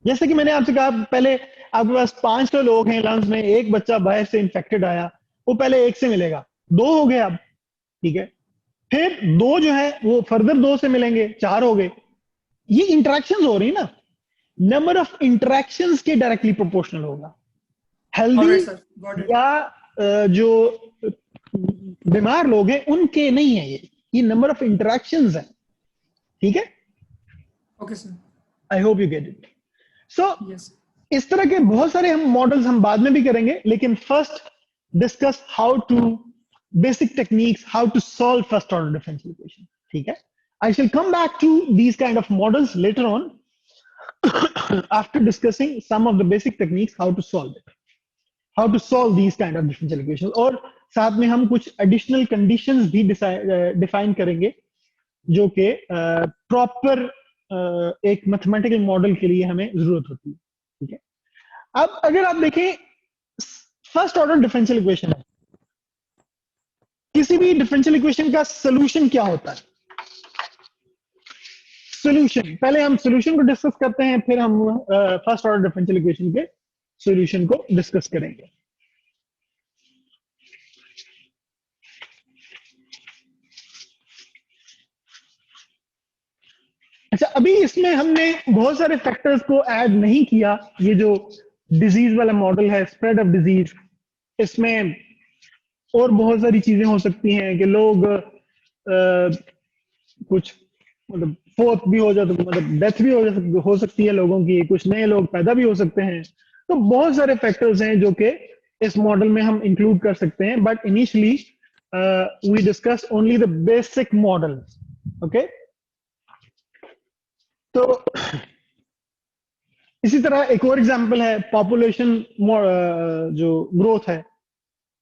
[SPEAKER 1] जैसे कि मैंने आपसे कहा पहले, आपके पास 500 लोग हैं लंच में, एक बच्चा बाहर से इन्फेक्टेड आया, वो पहले एक से मिलेगा, 2 हो गए अब, ठीक है, फिर 2 जो है वो फर्दर 2 से मिलेंगे, 4 हो गए। ये इंटरेक्शंस हो रही ना, नंबर ऑफ इंटरेक्शंस के डायरेक्टली प्रोपोर्शनल होगा। हेल्दी या जो बीमार लोग हैं उनके नहीं है ये नंबर ऑफ इंटरेक्शंस है, ठीक है।
[SPEAKER 4] Okay sir,
[SPEAKER 1] I hope you get it. So
[SPEAKER 4] yes,
[SPEAKER 1] इस तरह के बहुत सारे हम मॉडल्स हम बाद में भी करेंगे, लेकिन first discuss how to basic techniques how to solve first order differential equation, ठीक है। I shall come back to these kind of models later on after discussing some of the basic techniques how to solve it, how to solve these kind of differential equations, और साथ में हम कुछ additional conditions भी define करेंगे जो कि proper एक mathematical model के लिए हमें जरूरत होती है, ठीक है। अब अगर आप देखें फर्स्ट ऑर्डर डिफरेंशियल इक्वेशन है, किसी भी डिफरेंशियल इक्वेशन का सोल्यूशन क्या होता है? सॉल्यूशन, पहले हम सॉल्यूशन को डिस्कस करते हैं, फिर हम फर्स्ट ऑर्डर डिफरेंशियल इक्वेशन के सॉल्यूशन को डिस्कस करेंगे। अच्छा, अभी इसमें हमने बहुत सारे फैक्टर्स को ऐड नहीं किया। ये जो डिजीज वाला मॉडल है, स्प्रेड ऑफ डिजीज, इसमें और बहुत सारी चीजें हो सकती हैं कि लोग कुछ मतलब फोर्थ भी हो जाता, मतलब डेथ भी हो सकती है लोगों की, कुछ नए लोग पैदा भी हो सकते हैं। तो बहुत सारे फैक्टर्स हैं जो कि इस मॉडल में हम इंक्लूड कर सकते हैं, but initially we discuss only the basic model, okay. तो इसी तरह एक और एग्जांपल है पॉपुलेशन जो ग्रोथ है,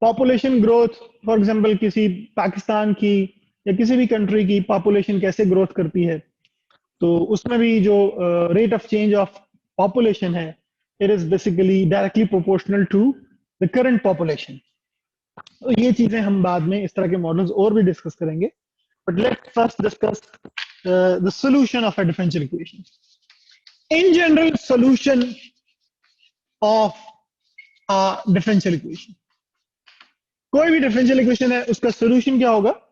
[SPEAKER 1] पॉपुलेशन ग्रोथ फॉर एग्जांपल किसी पाकिस्तान की या किसी भी कंट्री की पॉपुलेशन कैसे ग्रोथ करती है, तो उसमें भी जो rate of change of population है, it is basically directly proportional to the current population. तो ये चीजें हम बाद में इस तरह के मॉडल्स और भी डिस्कस करेंगे, but let's first discuss the solution of a differential equation. In general solution of a differential equation, कोई भी डिफरेंशियल इक्वेशन है उसका सॉल्यूशन क्या होगा?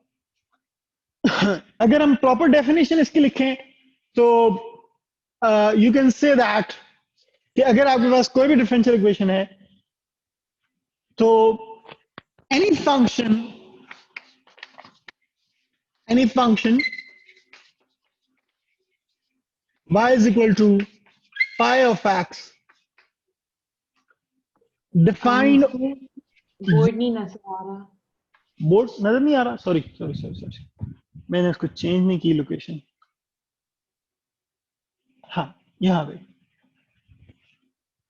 [SPEAKER 1] अगर हम प्रॉपर डेफिनेशन इसकी लिखें तो यू कैन से दैट कि अगर आपके पास कोई भी डिफरेंशियल इक्वेशन है तो any function y is equal to phi of x defined,
[SPEAKER 5] board नहीं नजर आ रहा।
[SPEAKER 1] बोर्ड नजर नहीं आ रहा, सॉरी मैंने इसको चेंज नहीं की लोकेशन। हाँ, यहां पे।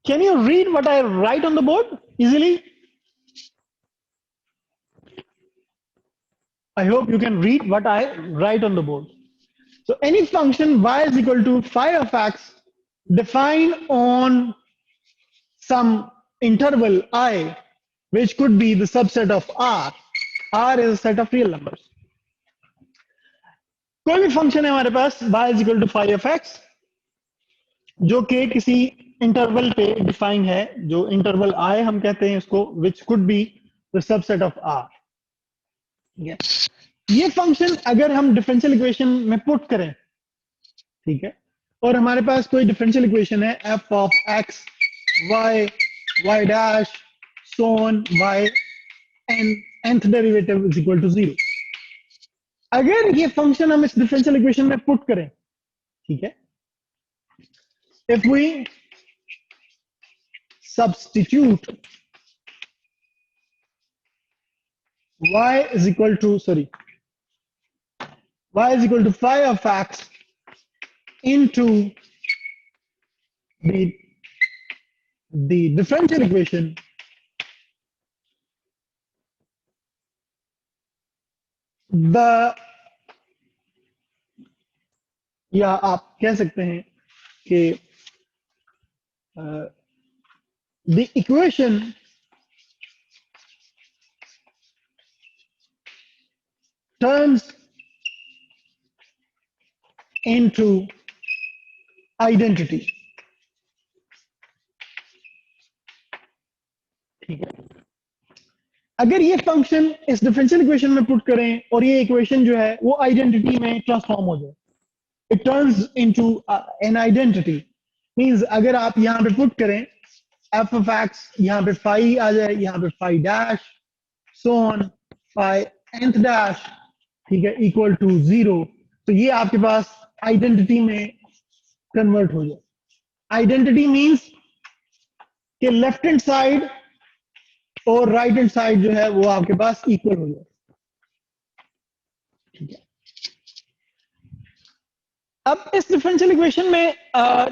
[SPEAKER 1] Can you read what I right on the board easily? I hope you can read what I write on the board. So any function y is equal to phi of x defined on some interval I, which could be the subset of R. R is a set of real numbers. कोई भी function है हमारे पास y is equal to phi of x, जो कि किसी interval पे define है, जो इंटरवल I हम कहते हैं इसको, which could be the subset of R। ठीक है, ये फंक्शन अगर हम डिफरेंशियल इक्वेशन में पुट करें, ठीक है, और हमारे पास कोई डिफरेंशियल इक्वेशन है f of x y y dash so on y and nth derivative is equal to 0। अगर ये फंक्शन हम इस डिफरेंशियल इक्वेशन में पुट करें, ठीक है, if we substitute y is equal to phi of x into the differential equation, या आप कह सकते हैं कि the equation turns into identity। ठीक है, अगर ये फंक्शन इस डिफरेंशियल इक्वेशन में पुट करें और ये इक्वेशन जो है वो आइडेंटिटी में ट्रांसफॉर्म हो जाए, it turns into an identity. Means अगर आप यहाँ पे पुट करें f of x, यहाँ पे phi आ जाए, यहाँ पे phi dash so on phi nth dash, ठीक है, इक्वल टू 0, तो ये आपके पास आइडेंटिटी में कन्वर्ट हो जाए। आइडेंटिटी मींस कि लेफ्ट हैंड साइड और राइट हैंड साइड जो है वो आपके पास इक्वल हो जाए। ठीक है, अब इस डिफरेंशियल इक्वेशन में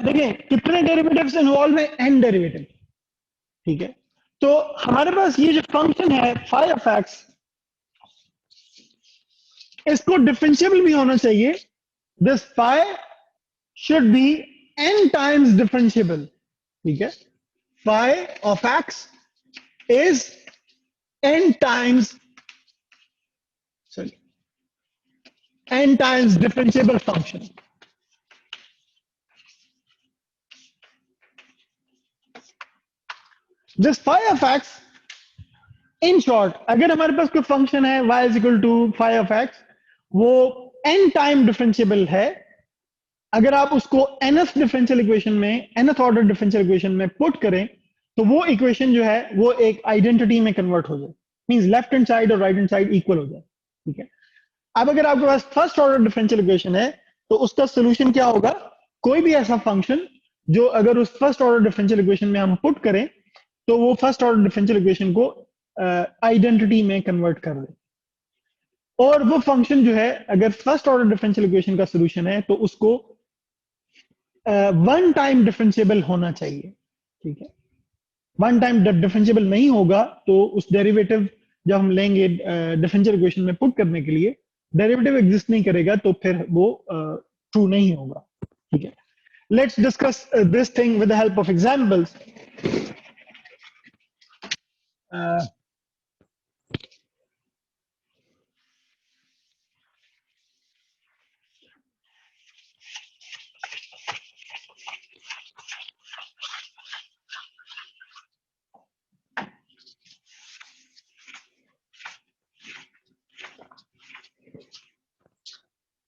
[SPEAKER 1] देखें कितने डेरिवेटिव्स इन्वॉल्व है, n डेरिवेटिव। ठीक है, तो हमारे पास ये जो फंक्शन है phi of x, इसको डिफरेंशिएबल भी होना चाहिए। This phi should be n times differentiable. ठीक है, phi of x is n times differentiable function। This phi of x, in short, अगर हमारे पास कोई फंक्शन है y is equal to phi of x, वो n टाइम डिफरेंशिएबल है। अगर आप उसको nth डिफरेंशियल इक्वेशन में, nth ऑर्डर डिफरेंशियल इक्वेशन में पुट करें, तो वो इक्वेशन जो है वो एक आइडेंटिटी में कन्वर्ट हो जाए। मींस लेफ्ट हैंड साइड और राइट हैंड साइड इक्वल हो जाए। ठीक है, अब अगर आपके पास फर्स्ट ऑर्डर डिफरेंशियल इक्वेशन है, तो उसका सोल्यूशन क्या होगा? कोई भी ऐसा फंक्शन जो अगर उस फर्स्ट ऑर्डर डिफरेंशियल इक्वेशन में हम पुट करें, तो वो फर्स्ट ऑर्डर डिफरेंशियल इक्वेशन को आइडेंटिटी में कन्वर्ट कर दे। और वो फंक्शन जो है अगर फर्स्ट ऑर्डर डिफरेंशियल इक्वेशन का सोल्यूशन है, तो उसको वन टाइम डिफरेंशिएबल होना चाहिए। ठीक है, वन टाइम डिफरेंशिएबल नहीं होगा तो उस डेरिवेटिव जब हम लेंगे डिफरेंशियल इक्वेशन में पुट करने के लिए, डेरिवेटिव एग्जिस्ट नहीं करेगा, तो फिर वो ट्रू नहीं होगा। ठीक है, let's discuss this thing with the help of examples.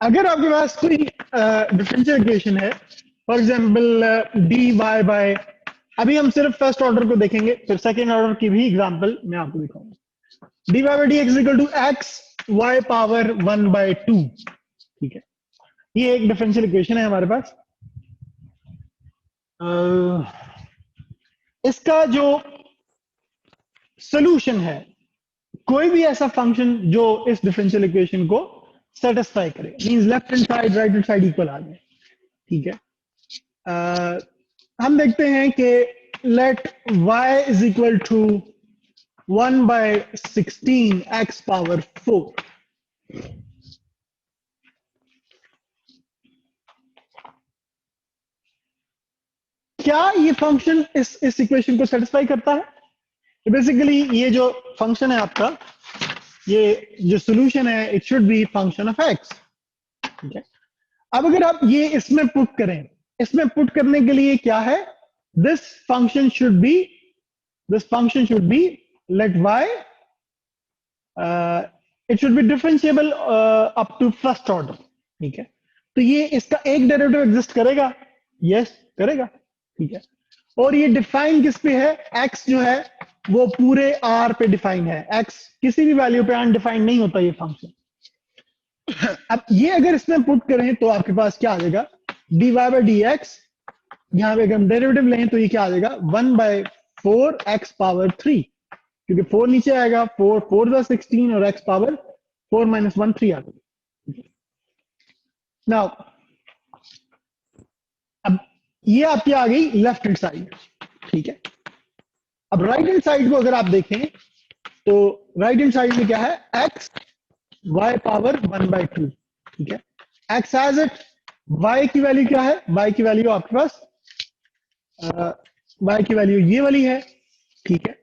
[SPEAKER 1] अगर आपके पास कोई डिफरेंशियल इक्वेशन है, फॉर एग्जांपल dy बाय, अभी हम सिर्फ फर्स्ट ऑर्डर को देखेंगे, फिर सेकेंड ऑर्डर की भी एग्जांपल मैं आपको दिखाऊंगा। dy by dx equal to x y power 1/2। ठीक है, ये एक डिफरेंशियल इक्वेशन है हमारे पास। इसका जो सॉल्यूशन है, कोई भी ऐसा फंक्शन जो इस डिफरेंशियल इक्वेशन को सेटिस्फाई करे, means left hand side right hand side equal आ जाए। ठीक है, हम देखते हैं कि let y is equal to 1/16 x power 4। क्या ये फंक्शन इस इक्वेशन को सेटिस्फाई करता है? तो बेसिकली ये जो फंक्शन है आपका, ये जो सॉल्यूशन है, it should B function of x। ठीक है, अब अगर आप ये इसमें पुट करें, इसमें पुट करने के लिए क्या है, this function should be let y it should be differentiable up to first order, ठीक है। तो ये इसका एक डेरिवेटिव एग्जिस्ट करेगा, यस करेगा, ठीक है। और ये डिफाइन किस पे है, x जो है वो पूरे r पे डिफाइन है, x किसी भी वैल्यू पे अनडिफाइंड नहीं होता ये फंक्शन। अब ये अगर इसमें पुट करें तो आपके पास क्या आ जाएगा, dy by dx, यहां पे अगर हम डेरिवेटिव लें तो ये क्या आ जाएगा 1/4 x पावर 3, क्योंकि 4 नीचे आएगा, 4 4 16 और x पावर 4 - 1 3 आ गई। नाउ अब ये आपकी आ गई लेफ्ट हैंड साइड, ठीक है। अब राइट हैंड साइड को अगर आप देखें तो राइट हैंड साइड में क्या है, x y पावर 1/2, ठीक है। x एज इट, y की वैल्यू क्या है, y की वैल्यू आपके पास y की वैल्यू ये वाली है, ठीक है।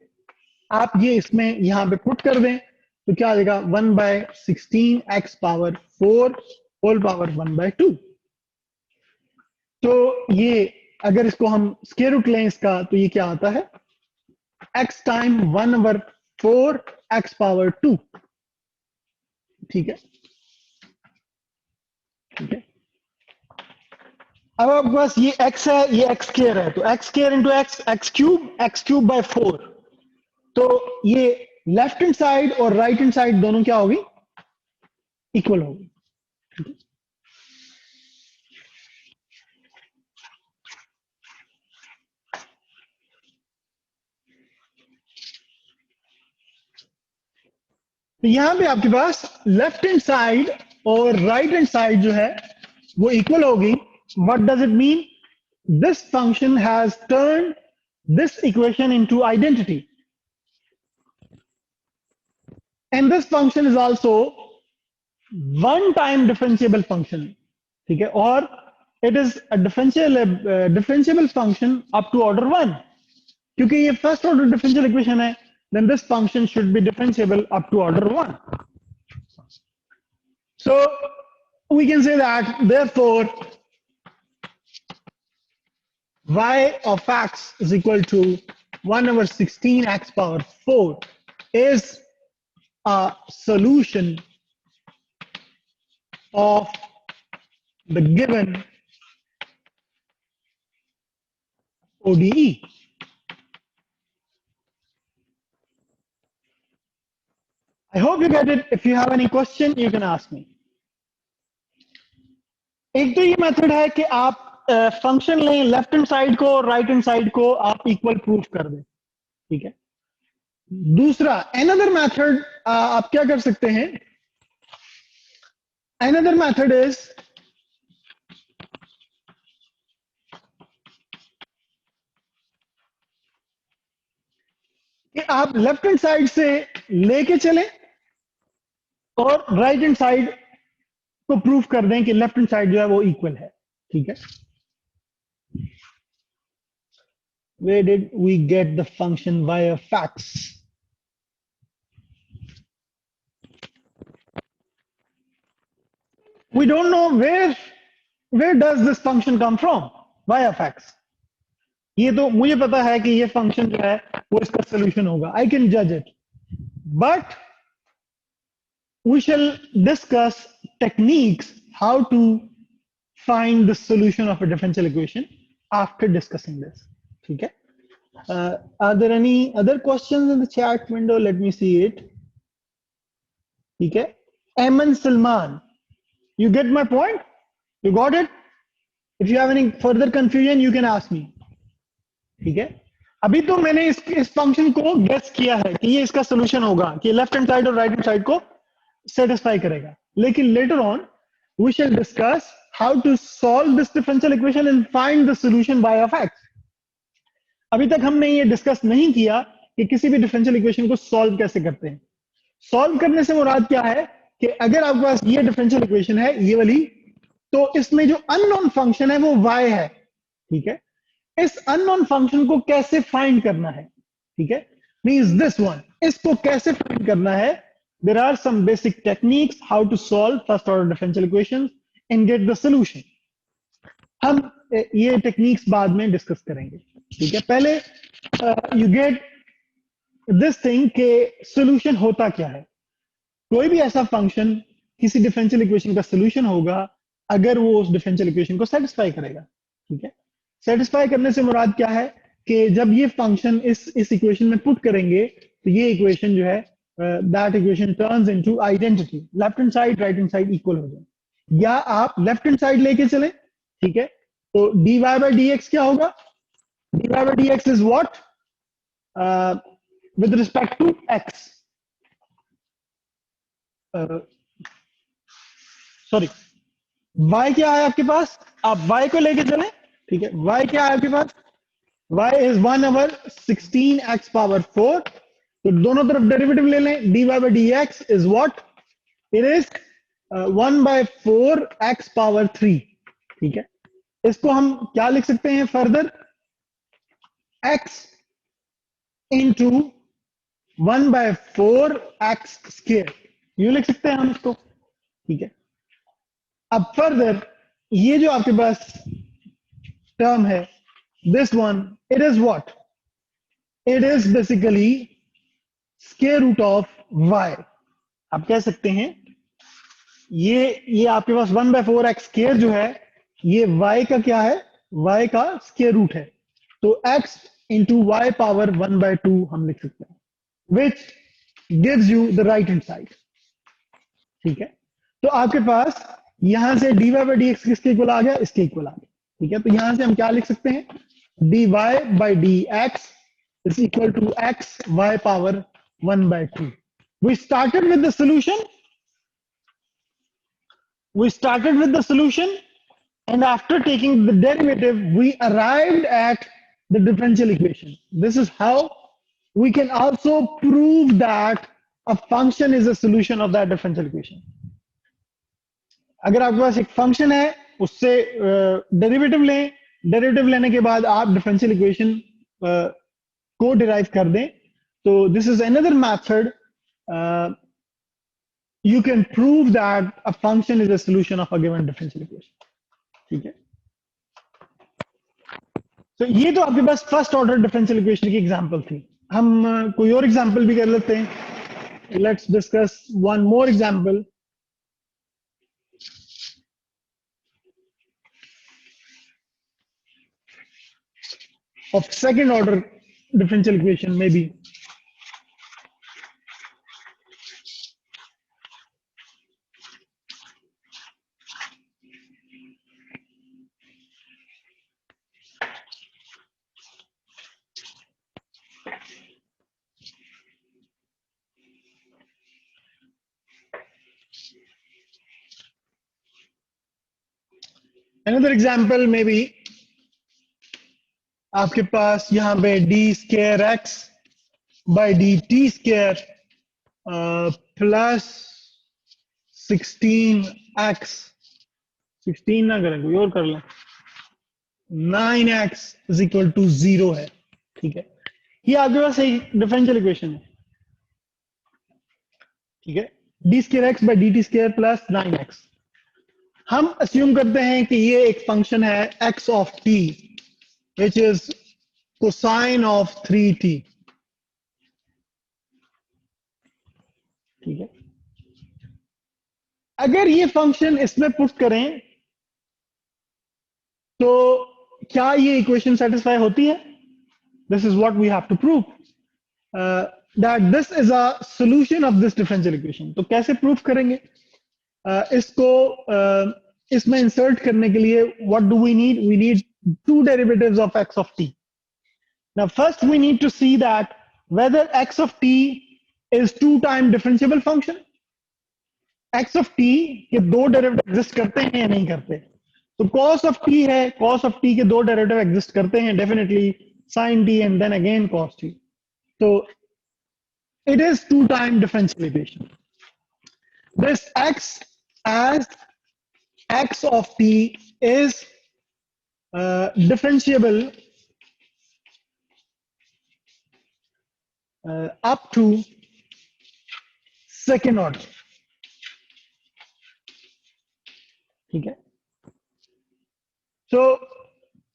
[SPEAKER 1] आप ये इसमें यहां पे पुट कर दें तो क्या आ जाएगा 1/16 x पावर 4 होल पावर 1/2। तो ये अगर इसको हम स्क्वायर रूट लें इसका तो ये क्या आता है, x टाइम 1/4 x पावर 2, ठीक है, ठीक है। अब आपके पास ये x है, ये x स्क्वायर है, तो x square into x cube by 4, तो ये लेफ्ट हैंड साइड और राइट हैंड साइड दोनों क्या होगी, इक्वल होगी, ठीक है। तो यहां पे आपके पास लेफ्ट हैंड साइड और राइट हैंड साइड जो है वो इक्वल होगी। What does it mean, this function has turn this equation into identity, and this function is also one time differentiable function, ठीक है, और it is a differentiable function up to order 1, क्योंकि ये first order differential equation है, then this function should be differentiable up to order 1. So we can say that therefore y of x is equal to 1/16 x power 4 is a solution of the given ODE. I hope you get it. If you have any question, you can ask me. एक तो ये method है कि आप function लें, left hand side को और right hand side को आप इक्वल प्रूफ कर दें, ठीक है। दूसरा अनदर मेथड आप क्या कर सकते हैं, अनदर मेथड इज कि आप लेफ्ट हैंड साइड से लेके चलें और राइट हैंड साइड को प्रूफ कर दें कि लेफ्ट हैंड साइड जो है वो इक्वल है, ठीक है। Where did we get the function y of x? We don't know where does this function come from, y of x. ये तो मुझे पता है कि ये फंक्शन जो है वो इसका सोल्यूशन होगा, I can judge it, but we shall discuss techniques how to find the solution of a differential equation after discussing this, ठीक है। Are there any other questions in the chat window? Let me see it. ठीक है, Aman Salman, you get my point? You got it? If you have any further confusion, you can ask me. ठीक है, अभी तो मैंने इस function को guess किया है कि ये इसका सोल्यूशन होगा, कि लेफ्ट हैंड साइड और राइट हैंड साइड को सेटिस्फाई करेगा, लेकिन later on we shall discuss how to solve this differential equation and find the solution y of x. अभी तक हमने ये डिस्कस नहीं किया कि किसी भी डिफरेंशियल इक्वेशन को सॉल्व कैसे करते हैं। सॉल्व करने से मुराद क्या है कि अगर आपके पास ये डिफरेंशियल इक्वेशन है ये वाली, तो इसमें जो अननोन फंक्शन है वो y है, ठीक है। इस अननोन फंक्शन को कैसे फाइंड करना है, ठीक है, मींस दिस वन, इसको कैसे फाइंड करना है। There are some basic techniques how to solve first order differential equations and get the solution. हम ये टेक्निक्स बाद में डिस्कस करेंगे, ठीक है। पहले यू गेट दिस थिंग के सोल्यूशन होता क्या है। कोई भी ऐसा फंक्शन किसी डिफरेंशियल इक्वेशन का सोल्यूशन होगा अगर वो उस डिफरेंशियल इक्वेशन को सेटिस्फाई करेगा, ठीक है। सेटिस्फाई करने से मुराद क्या है कि जब ये फंक्शन इस इक्वेशन में पुट करेंगे तो ये इक्वेशन जो है that equation turns into identity, left hand side right hand side equal हो जाए, या आप लेफ्ट हैंड साइड लेके चले, ठीक है। तो dy by dx क्या होगा, dy by dx is what with respect to x, sorry y क्या है आपके पास, आप y को लेके चले, ठीक है। y क्या है आपके पास, y is 1/16 x power 4, तो दोनों तरफ डेरिवेटिव ले लें, dy by dx is what, it is 1/4 x power 3, ठीक है। इसको हम क्या लिख सकते हैं further, x into 1/4 x square, यूं लिख सकते हैं हम इसको, ठीक है। अब फर्दर ये जो आपके पास टर्म है, this one, it is what, it is basically square root of y, आप कह सकते हैं ये आपके पास 1/4 x स्क्वायर जो है ये y का क्या है, y का स्क्वायर रूट है, तो x into y पावर 1/2 हम लिख सकते हैं, which gives you the right hand side, ठीक है। तो आपके पास यहां से dy by dx किसके इक्वल आ गया, इसके इक्वल आ गया, ठीक है। तो यहां से हम क्या लिख सकते हैं, dy by dx is equal to x y power 1/2. We started with the solution. We started with the solution, and after taking the derivative, we arrived at the differential equation. This is how we can also prove that a function is a solution of that differential equation. अगर आपके पास एक function है उससे derivative लें, derivative लेने के बाद आप डिफरेंशियल इक्वेशन को डिराइव कर दें, तो this is another method you can prove that a function is a solution of a given differential equation, ठीक है। तो ये तो आपके पास फर्स्ट ऑर्डर डिफरेंशियल इक्वेशन की एग्जांपल थी। हम कोई और एग्जांपल भी कर लेते हैं, let's discuss one more example. of second order differential equation maybe. Another example maybe आपके पास यहाँ पे d square x by D T square plus 16x, 16 ना करें कोई और कर लें, 9x इज इक्वल टू 0 है, ठीक है। ये आपके पास एक डिफरेंशियल इक्वेशन है, ठीक है। D square x by D T square plus 9x। हम अस्यूम करते हैं कि ये एक फंक्शन है x of t which is cosine of 3t, ठीक है। अगर ये फंक्शन इसमें पुट करें तो क्या ये इक्वेशन सेटिस्फाई होती है, this is what we have to prove that this is a solution of this differential equation. तो कैसे प्रूव करेंगे, इसको इसमें इंसर्ट करने के लिए what do we need two derivatives of x of t. Now first we need to see that whether x of t is two-time differentiable function. x of t के दो डेरिवेटिव एग्जिस्ट करते हैं या नहीं करते, तो cos of t है, cos of t के दो डेरिवेटिव एग्जिस्ट करते हैं definitely, sin t and then again cos t, so it is two-time differential equation. This x as x of t is differentiable up to second order, ठीक है। So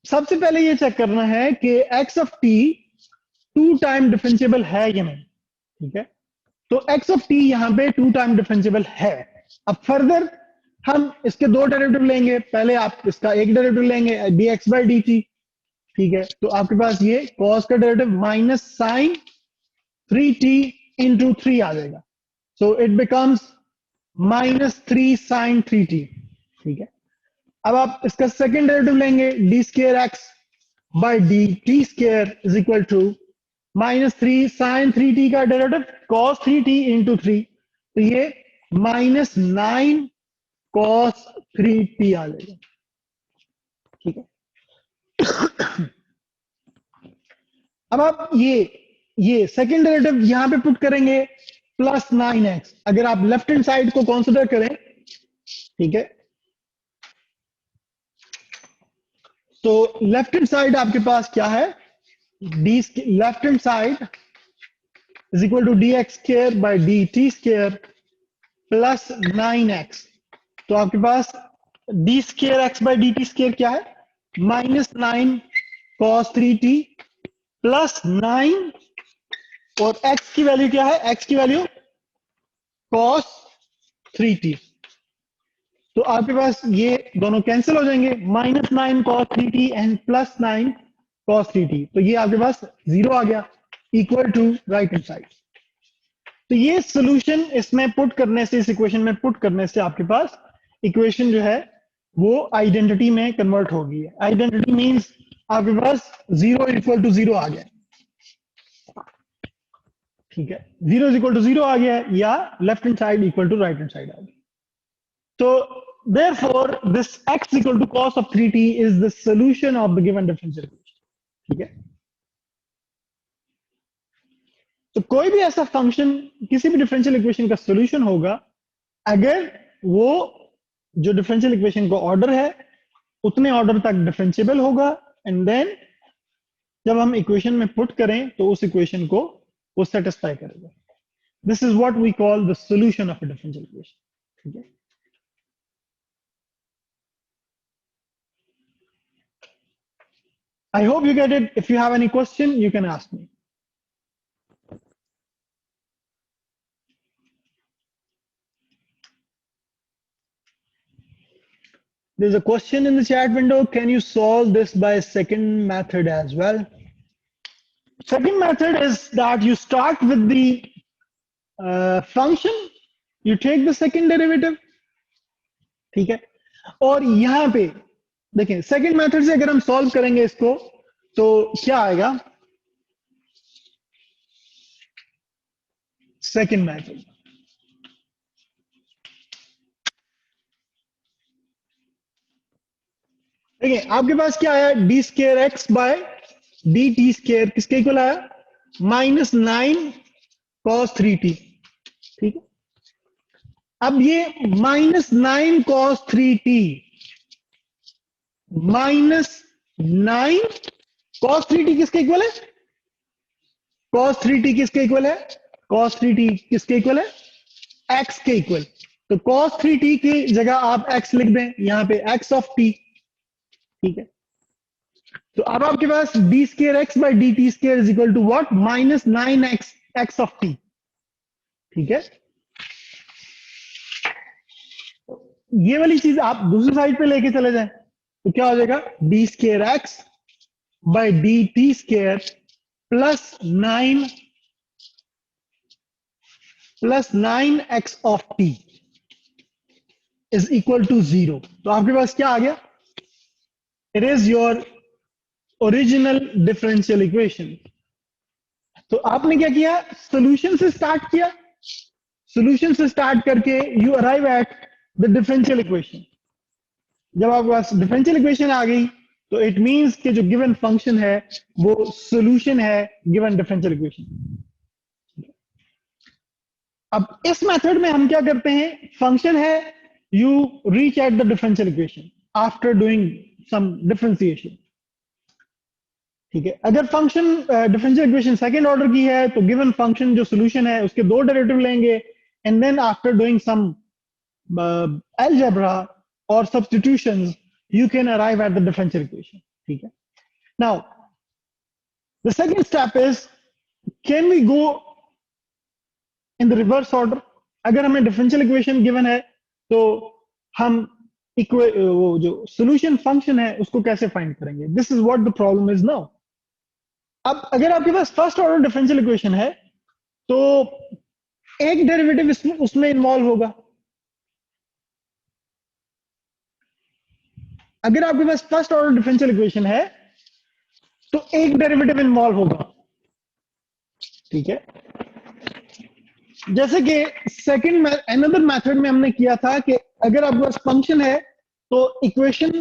[SPEAKER 1] सबसे पहले ये check करना है कि x of t 2 time differentiable है या नहीं, ठीक है। तो x ऑफ t यहाँ पे 2 टाइम डिफरेंशिएबल है। अब फर्दर हम इसके दो डेरिवेटिव लेंगे, पहले आप इसका एक डेरिवेटिव लेंगे dx बाई dt, ठीक है। तो आपके पास ये cos का derivative minus sine 3t into 3 आ जाएगा, so it becomes minus 3 sine 3t, ठीक है। अब आप इसका सेकेंड डेरिवेटिव लेंगे D square x by D T square is equal to minus 3 sine 3t का डेरिवेटिव cos 3t इंटू 3, तो ये माइनस 9 cos 3t आ जाएगा, ठीक है। अब आप ये सेकेंड डेरिवेटिव यहां पे पुट करेंगे प्लस 9x, अगर आप लेफ्ट हैंड साइड को कंसीडर करें, ठीक है, तो लेफ्ट हैंड साइड आपके पास क्या है, d left hand side is equal to d x square by D T square plus 9x, तो आपके पास d square x by D T square क्या है, माइनस 9 cos 3t प्लस 9, और x की वैल्यू क्या है, x की वैल्यू cos 3t, तो आपके पास ये दोनों कैंसिल हो जाएंगे, minus 9 cos 3t and plus 9 cos 3t, तो ये आपके पास 0 आ गया, equal to right hand side. तो ये सॉल्यूशन इसमें पुट करने से, इस इक्वेशन में पुट करने से आपके पास इक्वेशन जो है वो आइडेंटिटी में कन्वर्ट हो गई है। आइडेंटिटी मींस आपके पास 0 इक्वल टू 0 आ गया, ठीक है, 0 इक्वल टू 0 आ गया, या left hand side equal to right hand side आ गया। तो therefore this x equal to cos of 3t is the solution of the given differential equation, ठीक है। तो कोई भी ऐसा फंक्शन किसी भी डिफरेंशियल इक्वेशन का सॉल्यूशन होगा अगर वो जो डिफरेंशियल इक्वेशन का ऑर्डर है उतने ऑर्डर तक डिफरेंशिएबल होगा, एंड देन जब हम इक्वेशन में पुट करें तो उस इक्वेशन को वो सेटिस्फाई करेगा। This is what we call the solution of a differential equation, ठीक है। I hope you get it. If you have any question, you can ask me. There's a question in the chat window. Can you solve this by second method as well? Second method is that you start with the function, you take the second derivative, ठीक है, और यहां पे देखें second method से अगर हम solve करेंगे इसको तो क्या आएगा, सेकंड मेथड देखिए आपके पास क्या आया, D square X by D T square किसके इक्वल आया, माइनस 9 cos 3t, ठीक है। अब ये minus 9 cos 3t minus 9 cos 3t किसके इक्वल है, cos 3t किसके इक्वल है, cos 3t किसके इक्वल है, x के इक्वल। तो cos 3t की जगह आप x लिख दें, यहां पे x ऑफ t, ठीक है। तो अब आपके पास d square x by D T square is equal to what, minus 9x x of t, ठीक है। ये वाली चीज आप दूसरी साइड पे लेके चले जाएं तो क्या हो जाएगा, D square x by D T square plus 9x of t is equal to 0। तो आपके पास क्या आ गया, it is your original differential equation. तो आपने क्या किया, सॉल्यूशन से स्टार्ट किया, सॉल्यूशन से स्टार्ट करके you arrive at the differential equation. जब आपके पास डिफरेंशियल इक्वेशन आ गई तो इट मींस कि जो गिवन फंक्शन है वो सॉल्यूशन है गिवन डिफरेंशियल इक्वेशन। अब इस मेथड में हम क्या करते हैं, फंक्शन है, you reach at the differential equation after doing some differentiation, ठीक है। अगर function differential equation second order की है तो गिवन फंक्शन जो सॉल्यूशन है उसके दो डेरिवेटिव लेंगे, and then after doing some algebra और substitutions you can arrive at the differential equation, ठीक है. Now the second step is, can we go in the reverse order? अगर हमें डिफरेंशियल इक्वेशन गिवन है तो हम वो जो सॉल्यूशन फंक्शन है उसको कैसे फाइंड करेंगे? This is what the problem is now. अब अगर आपके पास फर्स्ट ऑर्डर डिफरेंशियल इक्वेशन है तो एक डेरिवेटिव उसमें इन्वॉल्व होगा. अगर आपके पास फर्स्ट ऑर्डर डिफरेंशियल इक्वेशन है तो एक डेरिवेटिव इन्वॉल्व होगा. ठीक है. जैसे कि सेकंड अनदर मेथड में हमने किया था कि अगर आपके पास फंक्शन है तो इक्वेशन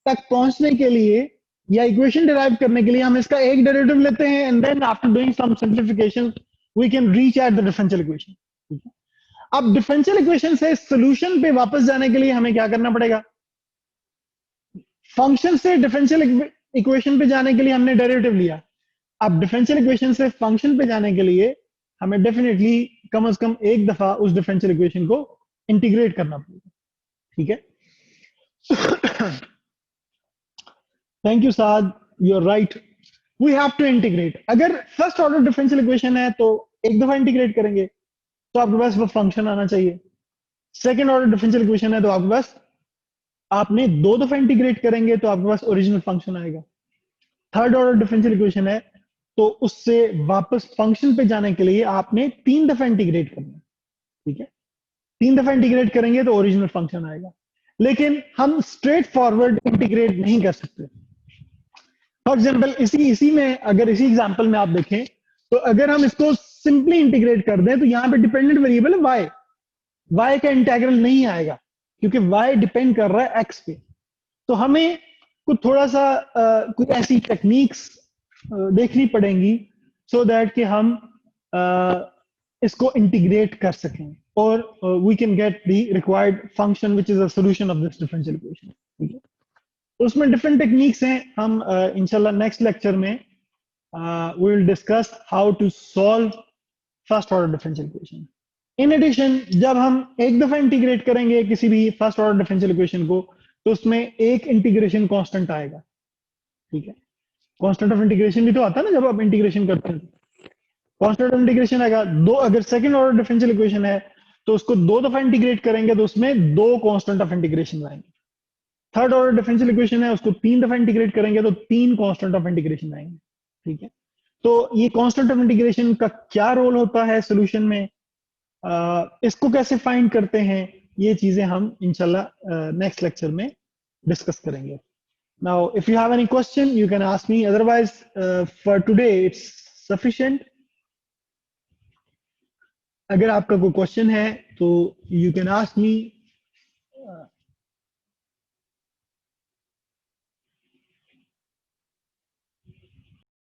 [SPEAKER 1] तक पहुंचने के लिए या इक्वेशन डिराइव करने के लिए हम इसका एक डेरिवेटिव लेते हैं and then after doing some simplification we can reach at the differential equation. अब डिफरेंशियल इक्वेशन से सॉल्यूशन पे वापस जाने के लिए हमें क्या करना पड़ेगा? फंक्शन से डिफरेंशियल इक्वेशन पे जाने के लिए हमने डेरिवेटिव लिया. अब डिफरेंशियल इक्वेशन से फंक्शन पे जाने के लिए हमें डेफिनेटली कम से कम एक दफा उस डिफरेंशियल इक्वेशन को इंटीग्रेट करना पड़ेगा. ठीक है. Thank you Saad, you are right. We have to integrate. अगर फर्स्ट ऑर्डर डिफरेंशियल इक्वेशन है तो एक दफा इंटीग्रेट करेंगे तो आपके पास वो फंक्शन आना चाहिए. सेकेंड ऑर्डर डिफरेंशियल इक्वेशन है तो आपके पास आपने दो दफा इंटीग्रेट करेंगे तो आपके पास ओरिजिनल फंक्शन आएगा. थर्ड ऑर्डर डिफरेंशियल इक्वेशन है तो उससे वापस फंक्शन पे जाने के लिए आपने तीन दफा इंटीग्रेट करना है. ठीक है. तीन दफा इंटीग्रेट करेंगे तो ओरिजिनल फंक्शन आएगा. लेकिन हम स्ट्रेट फॉरवर्ड इंटीग्रेट नहीं कर सकते. फॉर एग्जाम्पल इसी में अगर इसी एग्जाम्पल में आप देखें तो अगर हम इसको सिंपली इंटीग्रेट कर दें तो यहां पे डिपेंडेंट वेरिएबल है y का इंटीग्रल नहीं आएगा क्योंकि y डिपेंड कर रहा है x पे. तो हमें कुछ थोड़ा सा कुछ ऐसी टेक्निक्स देखनी पड़ेंगी सो दैट कि हम इसको इंटीग्रेट कर सकें और we can get the required function which is a solution of this differential equation. ठीक है. तो उसमें डिफरेंट टेक्निक्स हैं. हम इंशाल्लाह नेक्स्ट लेक्चर में we will discuss how to solve first order differential equation. In addition जब हम एक दफा इंटीग्रेट करेंगे किसी भी फर्स्ट ऑर्डर डिफरेंशियल इक्वेशन को तो उसमें एक इंटीग्रेशन कांस्टेंट आएगा. ठीक है. कांस्टेंट ऑफ इंटीग्रेशन भी तो आता है ना जब आप इंटीग्रेशन करते हैं. कांस्टेंट ऑफ इंटीग्रेशन आएगा दो. अगर सेकंड ऑर्डर डिफरेंशियल इक्वेशन है तो उसको दो दफा इंटीग्रेट करेंगे तो उसमें दो कांस्टेंट ऑफ इंटीग्रेशन आएंगे. थर्ड ऑर्डर डिफरेंशियल इक्वेशन है उसको तीन दफा इंटीग्रेट करेंगे तो तीन कांस्टेंट ऑफ इंटीग्रेशन आएंगे. ठीक है. तो ये कांस्टेंट ऑफ इंटीग्रेशन का क्या रोल होता है सॉल्यूशन में, इसको कैसे फाइंड करते हैं, ये चीजें हम इंशाल्लाह नेक्स्ट लेक्चर में डिस्कस करेंगे. Now, if you have any question, you can ask me. Otherwise, for today, it's sufficient. अगर आपका कोई क्वेश्चन है तो you can ask me